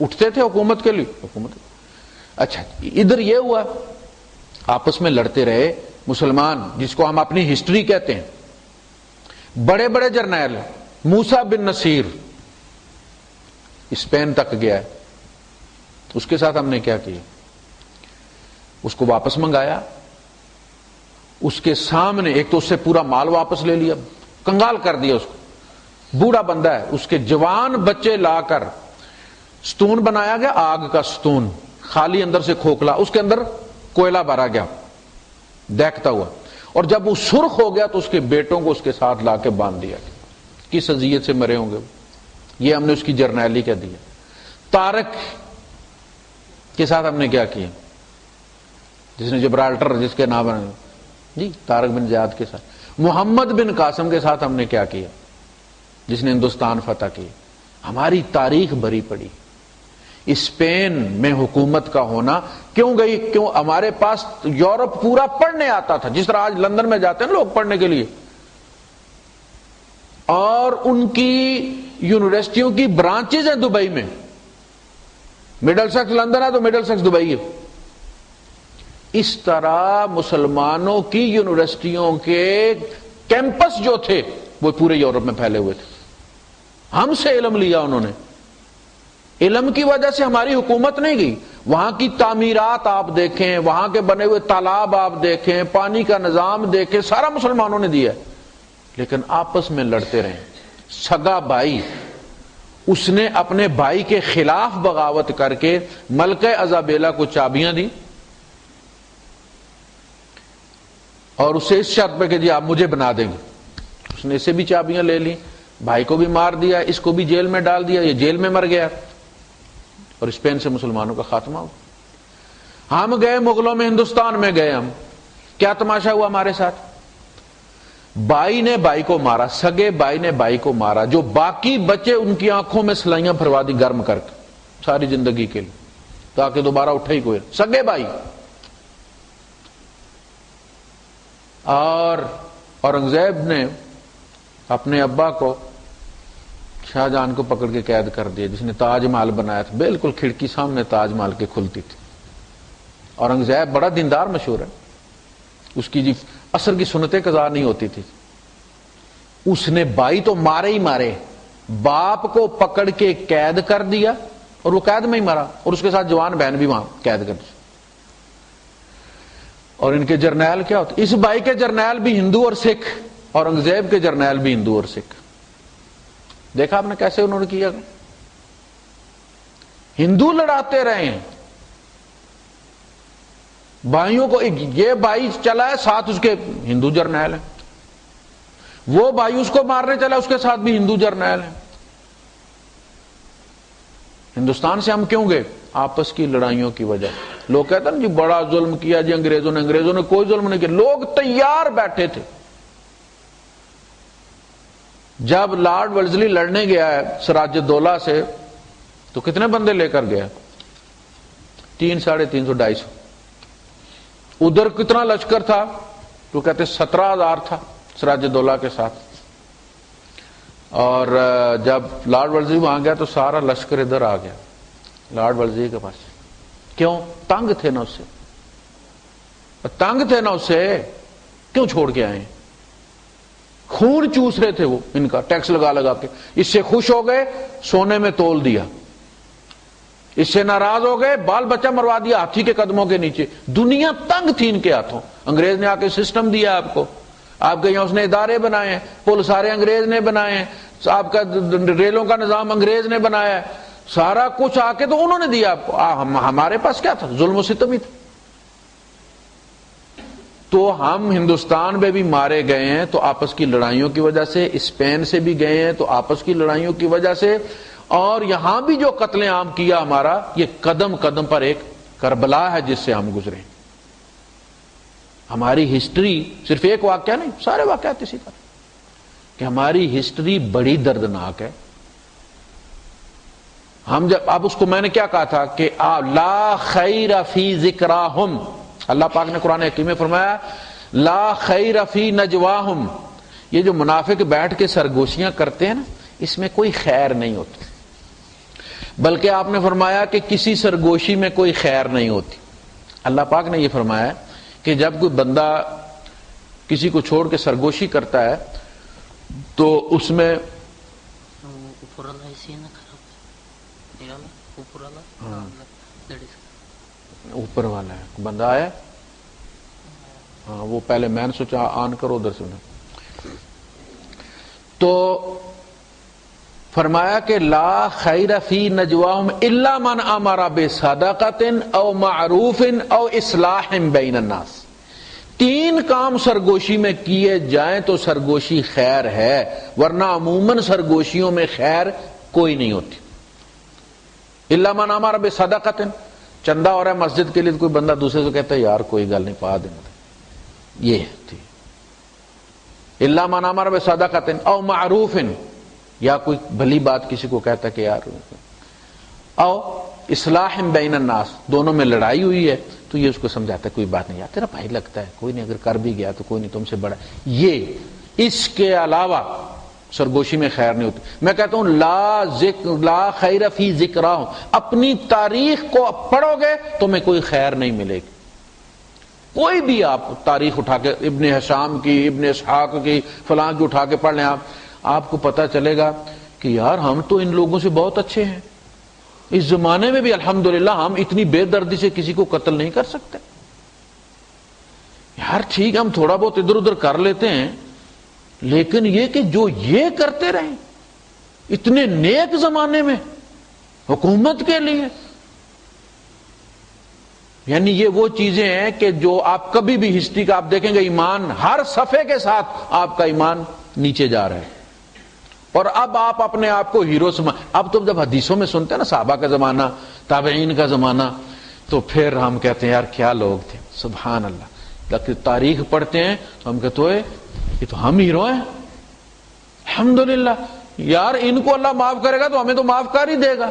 اٹھتے تھے حکومت کے لیے. اچھا ادھر یہ ہوا، آپس میں لڑتے رہے مسلمان، جس کو ہم اپنی ہسٹری کہتے ہیں. بڑے بڑے جرنیل، موسیٰ بن نصیر اسپین تک گیا ہے، اس کے ساتھ ہم نے کیا کیا، اس کو واپس منگایا، اس کے سامنے ایک تو اس سے پورا مال واپس لے لیا، کنگال کر دیا اس کو. بوڑھا بندہ ہے، اس کے جوان بچے لا کر ستون بنایا گیا، آگ کا ستون، خالی اندر سے کھوکھلا، اس کے اندر کوئلہ بھرا گیا دیکھتا ہوا، اور جب وہ سرخ ہو گیا تو اس کے بیٹوں کو اس کے ساتھ لا کے باندھ دیا گیا۔ کس اذیت سے مرے ہوں گے، یہ ہم نے اس کی جرنیلی کہہ دیا۔ طارق کے ساتھ ہم نے کیا کیا، جس نے جبرالٹر جس کے نام ہے جی طارق بن زیاد کے ساتھ، محمد بن قاسم کے ساتھ ہم نے کیا کیا، جس نے ہندوستان فتح کی۔ ہماری تاریخ بھری پڑی۔ اسپین میں حکومت کا ہونا کیوں گئی؟ کیوں؟ ہمارے پاس یورپ پورا پڑھنے آتا تھا، جس طرح آج لندن میں جاتے ہیں لوگ پڑھنے کے لیے، اور ان کی یونیورسٹیوں کی برانچز ہیں دبئی میں۔ مڈل سیکس لندن ہے تو مڈل سیکس دبئی ہے۔ اس طرح مسلمانوں کی یونیورسٹیوں کے کیمپس جو تھے وہ پورے یورپ میں پھیلے ہوئے تھے۔ ہم سے علم لیا انہوں نے، علم کی وجہ سے ہماری حکومت نہیں گئی۔ وہاں کی تعمیرات آپ دیکھیں، وہاں کے بنے ہوئے تالاب آپ دیکھیں، پانی کا نظام دیکھیں، سارا مسلمانوں نے دیا ہے، لیکن آپس میں لڑتے رہے۔ سگا بھائی، اس نے اپنے بھائی کے خلاف بغاوت کر کے ملکہ ازابیلا کو چابیاں دی، اور اسے اس شرط پہ کہ جی آپ مجھے بنا دیں گے۔ اس نے اسے بھی چابیاں لے لی، بھائی کو بھی مار دیا، اس کو بھی جیل میں ڈال دیا، یہ جیل میں مر گیا، اور اسپین سے مسلمانوں کا خاتمہ ہوا۔ ہم گئے مغلوں میں، ہندوستان میں گئے ہم، کیا تماشا ہوا ہمارے ساتھ؟ بھائی نے بھائی کو مارا، سگے بھائی نے بھائی کو مارا، جو باقی بچے ان کی آنکھوں میں سلائیاں بھروا دی گرم کر کے ساری زندگی کے لیے، تاکہ دوبارہ اٹھے ہی کوئی، سگے بھائی۔ اور اورنگزیب نے اپنے ابا کو، شاہ جہاں کو پکڑ کے قید کر دیا، جس نے تاج محل بنایا تھا، بالکل کھڑکی سامنے تاج محل کے کھلتی تھی۔ اورنگزیب بڑا دیندار مشہور ہے، اس کی جی عصر کی سنتیں قضا نہیں ہوتی تھی۔ اس نے بھائی تو مارے ہی مارے، باپ کو پکڑ کے قید کر دیا، اور وہ قید میں ہی مرا، اور اس کے ساتھ جوان بہن بھی وہاں قید کر دی۔ اور ان کے جرنیل کیا ہوتے؟ اس بھائی کے جرنیل بھی ہندو اور سکھ، اورنگزیب کے جرنیل بھی ہندو اور سکھ۔ دیکھا آپ نے کیسے انہوں نے کیا؟ ہندو لڑاتے رہے ہیں بھائیوں کو، یہ بھائی چلا ہے ساتھ اس کے ہندو جرنیل ہیں، وہ بھائی اس کو مارنے چلا اس کے ساتھ بھی ہندو جرنیل ہیں۔ ہندوستان سے ہم کیوں گئے؟ آپس کی لڑائیوں کی وجہ۔ لوگ کہتے ہیں جی بڑا ظلم کیا جی انگریزوں نے کوئی ظلم نہیں کیا، لوگ تیار بیٹھے تھے۔ جب لارڈ ولزلی لڑنے گیا ہے سراج الدولہ سے تو کتنے بندے لے کر گیا؟ 300 350 250۔ ادھر کتنا لشکر تھا؟ تو کہتے 17,000 تھا سراج الدولہ کے ساتھ۔ اور جب لارڈ ولزلی وہاں گیا تو سارا لشکر ادھر آ گیا لارڈ ولزلی کے پاس۔ کیوں؟ تنگ تھے نا اس سے، تنگ تھے نا اس سے، کیوں چھوڑ کے آئے؟ خون چوس رہے تھے وہ ان کا، ٹیکس لگا لگا کے۔ اس سے خوش ہو گئے، سونے میں تول دیا، اس سے ناراض ہو گئے، بال بچہ مروا دیا ہاتھی کے قدموں کے نیچے۔ دنیا تنگ تھی ان کے ہاتھوں۔ انگریز نے آ کے سسٹم دیا آپ کو، آپ کے یہاں اس نے ادارے بنائے ہیں، پل سارے انگریز نے بنائے ہیں، آپ کا ریلوں کا نظام انگریز نے بنایا ہے، سارا کچھ آ کے تو انہوں نے دیا آپ کو۔ ہمارے پاس کیا تھا؟ ظلم و ستم ہی تھا۔ تو ہم ہندوستان میں بھی مارے گئے ہیں تو آپس کی لڑائیوں کی وجہ سے، اسپین سے بھی گئے ہیں تو آپس کی لڑائیوں کی وجہ سے، اور یہاں بھی جو قتل عام کیا ہمارا، یہ قدم قدم پر ایک کربلا ہے جس سے ہم گزرے۔ ہماری ہسٹری صرف ایک واقعہ نہیں، سارے واقعات اسی طرح کہ ہماری ہسٹری بڑی دردناک ہے۔ ہم جب، اب اس کو میں نے کیا کہا تھا کہ لا خیر فی ذکراہم، اللہ پاک نے قرآن حکیم میں فرمایا لا خیر فی نجواہم، یہ جو منافق بیٹھ کے سرگوشیاں کرتے ہیں نا، اس میں کوئی خیر نہیں ہوتی، بلکہ آپ نے فرمایا کہ کسی سرگوشی میں کوئی خیر نہیں ہوتی۔ اللہ پاک نے یہ فرمایا کہ جب کوئی بندہ کسی کو چھوڑ کے سرگوشی کرتا ہے تو اس میں اوپر والا ہے بندہ آیا، ہاں وہ پہلے میں نے سوچا آن کرو ادھر سے، تو فرمایا کہ لا خیر فی نجواہم الا من امر بصدقۃ او معروف او اصلاح بین الناس. 3 کام سرگوشی میں کیے جائیں تو سرگوشی خیر ہے، ورنہ عموماً سرگوشیوں میں خیر کوئی نہیں ہوتی. الا من امر بصدقۃ، چندہ ہو رہا ہے مسجد کے لیے، تو کوئی بندہ دوسرے سے کہتا ہے یار کوئی گل نہیں پا دینا، یہ تھی. الا من امر بصدقۃ او معروف، یا کوئی بھلی بات کسی کو کہتا ہے کہ یار، او اصلاح بین الناس، دونوں میں لڑائی ہوئی ہے تو یہ اس کو سمجھاتا ہے کوئی بات نہیں یار تیرا بھائی لگتا ہے، کوئی نہیں، اگر کر بھی گیا تو کوئی نہیں، تم سے بڑا. یہ اس کے علاوہ سرگوشی میں خیر نہیں ہوتی. میں کہتا ہوں لا خیر فی ذکراہم، اپنی تاریخ کو پڑھو گے تمہیں کوئی خیر نہیں ملے گی. کوئی بھی آپ تاریخ اٹھا کے، ابن ہشام کی، ابن اسحاق کی، فلاں کی اٹھا کے پڑھ لیں آپ کو پتہ چلے گا کہ یار ہم تو ان لوگوں سے بہت اچھے ہیں. اس زمانے میں بھی الحمدللہ ہم اتنی بے دردی سے کسی کو قتل نہیں کر سکتے. یار ٹھیک ہم تھوڑا بہت ادھر ادھر کر لیتے ہیں، لیکن یہ کہ جو یہ کرتے رہیں اتنے نیک زمانے میں حکومت کے لیے، یعنی یہ وہ چیزیں ہیں کہ جو آپ کبھی بھی ہسٹری کا آپ دیکھیں گے، ایمان ہر صفحے کے ساتھ آپ کا ایمان نیچے جا رہا ہے. اور اب آپ اپنے آپ کو ہیرو اب تو جب حدیثوں میں سنتے ہیں نا صحابہ کا زمانہ، تابعین کا زمانہ، تو پھر ہم کہتے ہیں یار کیا لوگ تھے، سبحان اللہ. لیکن تاریخ پڑھتے ہیں تو ہم کہتے ہیں یہ تو ہم ہیرو ہیں الحمدللہ. یار ان کو اللہ معاف کرے گا تو ہمیں تو معاف کر ہی دے گا.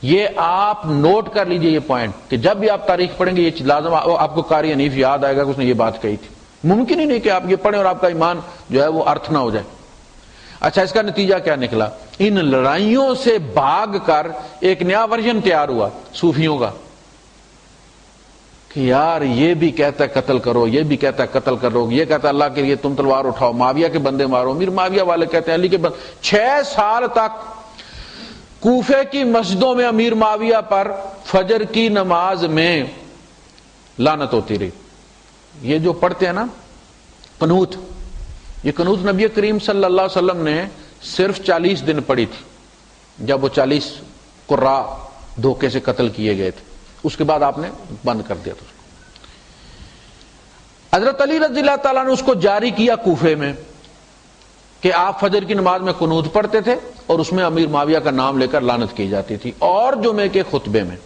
یہ آپ نوٹ کر لیجئے یہ پوائنٹ کہ جب بھی آپ تاریخ پڑھیں گے یہ لازم آپ کو قاری حنیف یاد آئے گا کہ اس نے یہ بات کہی تھی. ممکن ہی نہیں کہ آپ یہ پڑھیں اور آپ کا ایمان جو ہے وہ ارتھ نہ ہو جائے. اچھا اس کا نتیجہ کیا نکلا؟ ان لڑائیوں سے بھاگ کر ایک نیا ورژن تیار ہوا صوفیوں کا کہ یار یہ بھی کہتا ہے قتل کرو، یہ بھی کہتا ہے قتل کرو، یہ کہتا ہے اللہ کے لیے تم تلوار اٹھاؤ، معاویہ کے بندے مارو. امیر معاویہ والے کہتے ہیں علی کے بندے. 6 سال تک کوفے کی مسجدوں میں امیر معاویہ پر فجر کی نماز میں لعنت ہوتی رہی. یہ جو پڑھتے ہیں نا قنوت، یہ قنوت نبی کریم صلی اللہ علیہ وسلم نے صرف 40 دن پڑھی تھی جب وہ 40 قراء دھوکے سے قتل کیے گئے تھے. اس کے بعد آپ نے بند کر دیا تھا اس کو. حضرت علی رضی اللہ تعالیٰ نے اس کو جاری کیا کوفے میں کہ آپ فجر کی نماز میں قنوت پڑھتے تھے اور اس میں امیر معاویہ کا نام لے کر لعنت کی جاتی تھی. اور جمعے کے خطبے میں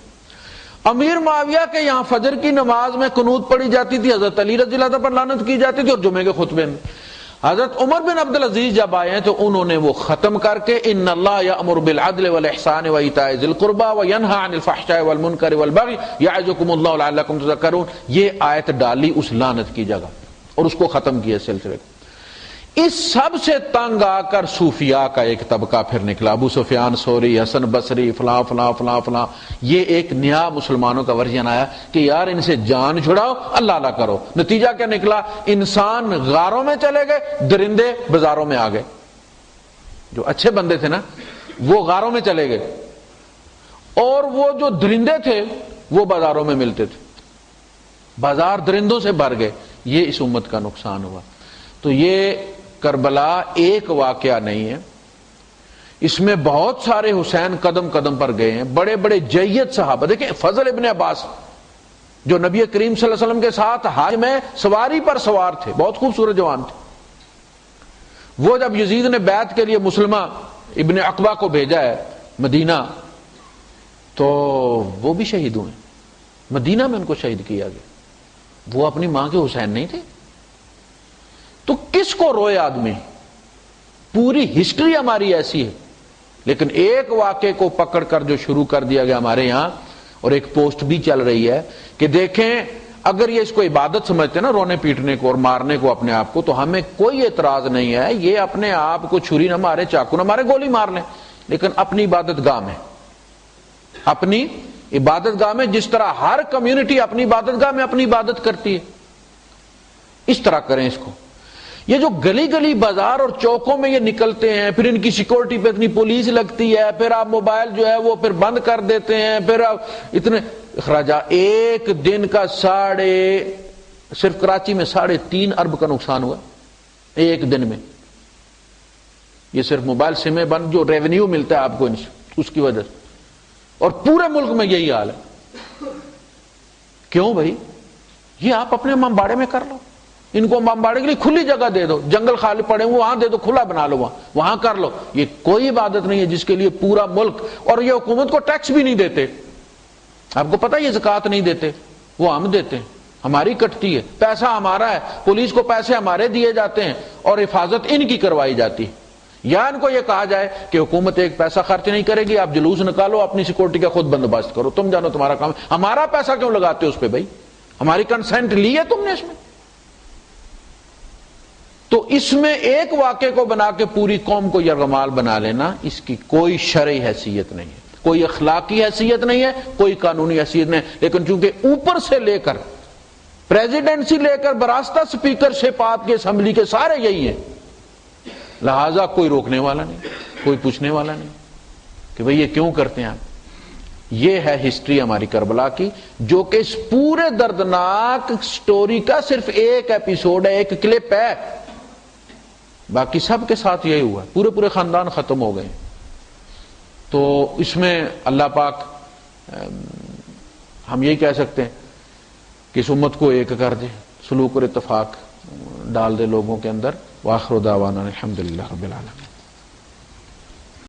امیر معاویہ کے یہاں فجر کی نماز میں قنوت پڑھی جاتی تھی، حضرت علی رضی اللہ تعالیٰ پر لعنت کی جاتی تھی، اور جمعے کے خطبے میں حضرت عمر بن عبد العزیز جب آئے ہیں تو انہوں نے وہ ختم کر کے ان اللہ یأمر بالعدل والاحسان وایتاء ذی القربى وینہی عن الفحشاء والمنکر والبغی یعظکم اللہ لعلکم تذکرون، یہ آیت ڈالی اس لعنت کی جگہ اور اس کو ختم کیا سلسلے کو. اس سب سے تنگ آ کر صوفیاء کا ایک طبقہ پھر نکلا، ابو سفیان ثوری، حسن بصری، فلاں فلاں فلاں فلاں. یہ ایک نیا مسلمانوں کا ورژن آیا کہ یار ان سے جان چھڑاؤ، اللہ اللہ کرو. نتیجہ کیا نکلا؟ انسان غاروں میں چلے گئے، درندے بازاروں میں آ گئے. جو اچھے بندے تھے نا وہ غاروں میں چلے گئے، اور وہ جو درندے تھے وہ بازاروں میں ملتے تھے. بازار درندوں سے بھر گئے. یہ اس امت کا نقصان ہوا. تو یہ کربلا ایک واقعہ نہیں ہے، اس میں بہت سارے حسین قدم قدم پر گئے ہیں. بڑے بڑے جید صحابہ، دیکھیں فضل ابن عباس جو نبی کریم صلی اللہ علیہ وسلم کے ساتھ حج میں سواری پر سوار تھے، بہت خوبصورت جوان تھے. وہ جب یزید نے بیعت کے لیے مسلمہ ابن عقبہ کو بھیجا ہے مدینہ، تو وہ بھی شہید ہوئے. مدینہ میں ان کو شہید کیا گیا. وہ اپنی ماں کے حسین نہیں تھے. تو کس کو روئے آدمی؟ پوری ہسٹری ہماری ایسی ہے. لیکن ایک واقعے کو پکڑ کر جو شروع کر دیا گیا ہمارے یہاں، اور ایک پوسٹ بھی چل رہی ہے کہ دیکھیں اگر یہ اس کو عبادت سمجھتے ہیں نا، رونے پیٹنے کو اور مارنے کو اپنے آپ کو، تو ہمیں کوئی اعتراض نہیں ہے. یہ اپنے آپ کو چھری نہ مارے، چاقو نہ مارے، گولی مار لیں، لیکن اپنی عبادت گاہ میں، اپنی عبادت گاہ میں، جس طرح ہر کمیونٹی اپنی عبادت گاہ میں اپنی عبادت کرتی ہے، اس طرح کریں اس کو. یہ جو گلی گلی بازار اور چوکوں میں یہ نکلتے ہیں، پھر ان کی سیکورٹی پہ اتنی پولیس لگتی ہے، پھر آپ موبائل جو ہے وہ پھر بند کر دیتے ہیں، پھر اتنے اخراجات. ایک دن کا صرف کراچی میں 3.5 ارب کا نقصان ہوا ایک دن میں. یہ صرف موبائل سمیں بند جو ریونیو ملتا ہے آپ کو اس کی وجہ سے، اور پورے ملک میں یہی حال ہے۔ کیوں بھائی؟ یہ آپ اپنے امباڑے میں کر لو، ان کو امباڑے کے لیے کھلی جگہ دے دو، جنگل خالی پڑے ہوئے وہاں دے دو، کھلا بنا لو، وہاں کر لو۔ یہ کوئی عبادت نہیں ہے جس کے لیے پورا ملک، اور یہ حکومت کو ٹیکس بھی نہیں دیتے، آپ کو پتہ یہ زکوٰۃ نہیں دیتے، وہ ہم دیتے ہیں، ہماری کٹتی ہے، پیسہ ہمارا ہے، پولیس کو پیسے ہمارے دیے جاتے ہیں اور حفاظت ان کی کروائی جاتی ہے۔ یا ان کو یہ کہا جائے کہ حکومت ایک پیسہ خرچ نہیں کرے گی، آپ جلوس نکالو، اپنی سیکورٹی کا خود بندوبست کرو، تم جانو تمہارا کام، ہمارا پیسہ کیوں لگاتے ہو اس پہ بھائی؟ ہماری کنسنٹ لی ہے تم نے اس میں؟ تو اس میں ایک واقعے کو بنا کے پوری قوم کو یرغمال بنا لینا، اس کی کوئی شرعی حیثیت نہیں ہے، کوئی اخلاقی حیثیت نہیں ہے، کوئی قانونی حیثیت نہیں ہے، لیکن چونکہ اوپر سے لے کر پریزیڈنٹ سے لے کر براستہ اسپیکر شپ آپ کے اسمبلی کے سارے یہی ہیں، لہذا کوئی روکنے والا نہیں، کوئی پوچھنے والا نہیں کہ بھئی یہ کیوں کرتے ہیں آپ۔ یہ ہے ہسٹری ہماری کربلا کی، جو کہ اس پورے دردناک سٹوری کا صرف ایک ایپیسوڈ ہے، ایک کلپ ہے، باقی سب کے ساتھ یہی ہوا، پورے خاندان ختم ہو گئے۔ تو اس میں اللہ پاک ہم یہی کہہ سکتے ہیں کہ اس امت کو ایک کر دے، سلوک اور اتفاق ڈال دے لوگوں کے اندر۔ وآخر دعوانا الحمدللہ رب العالمین۔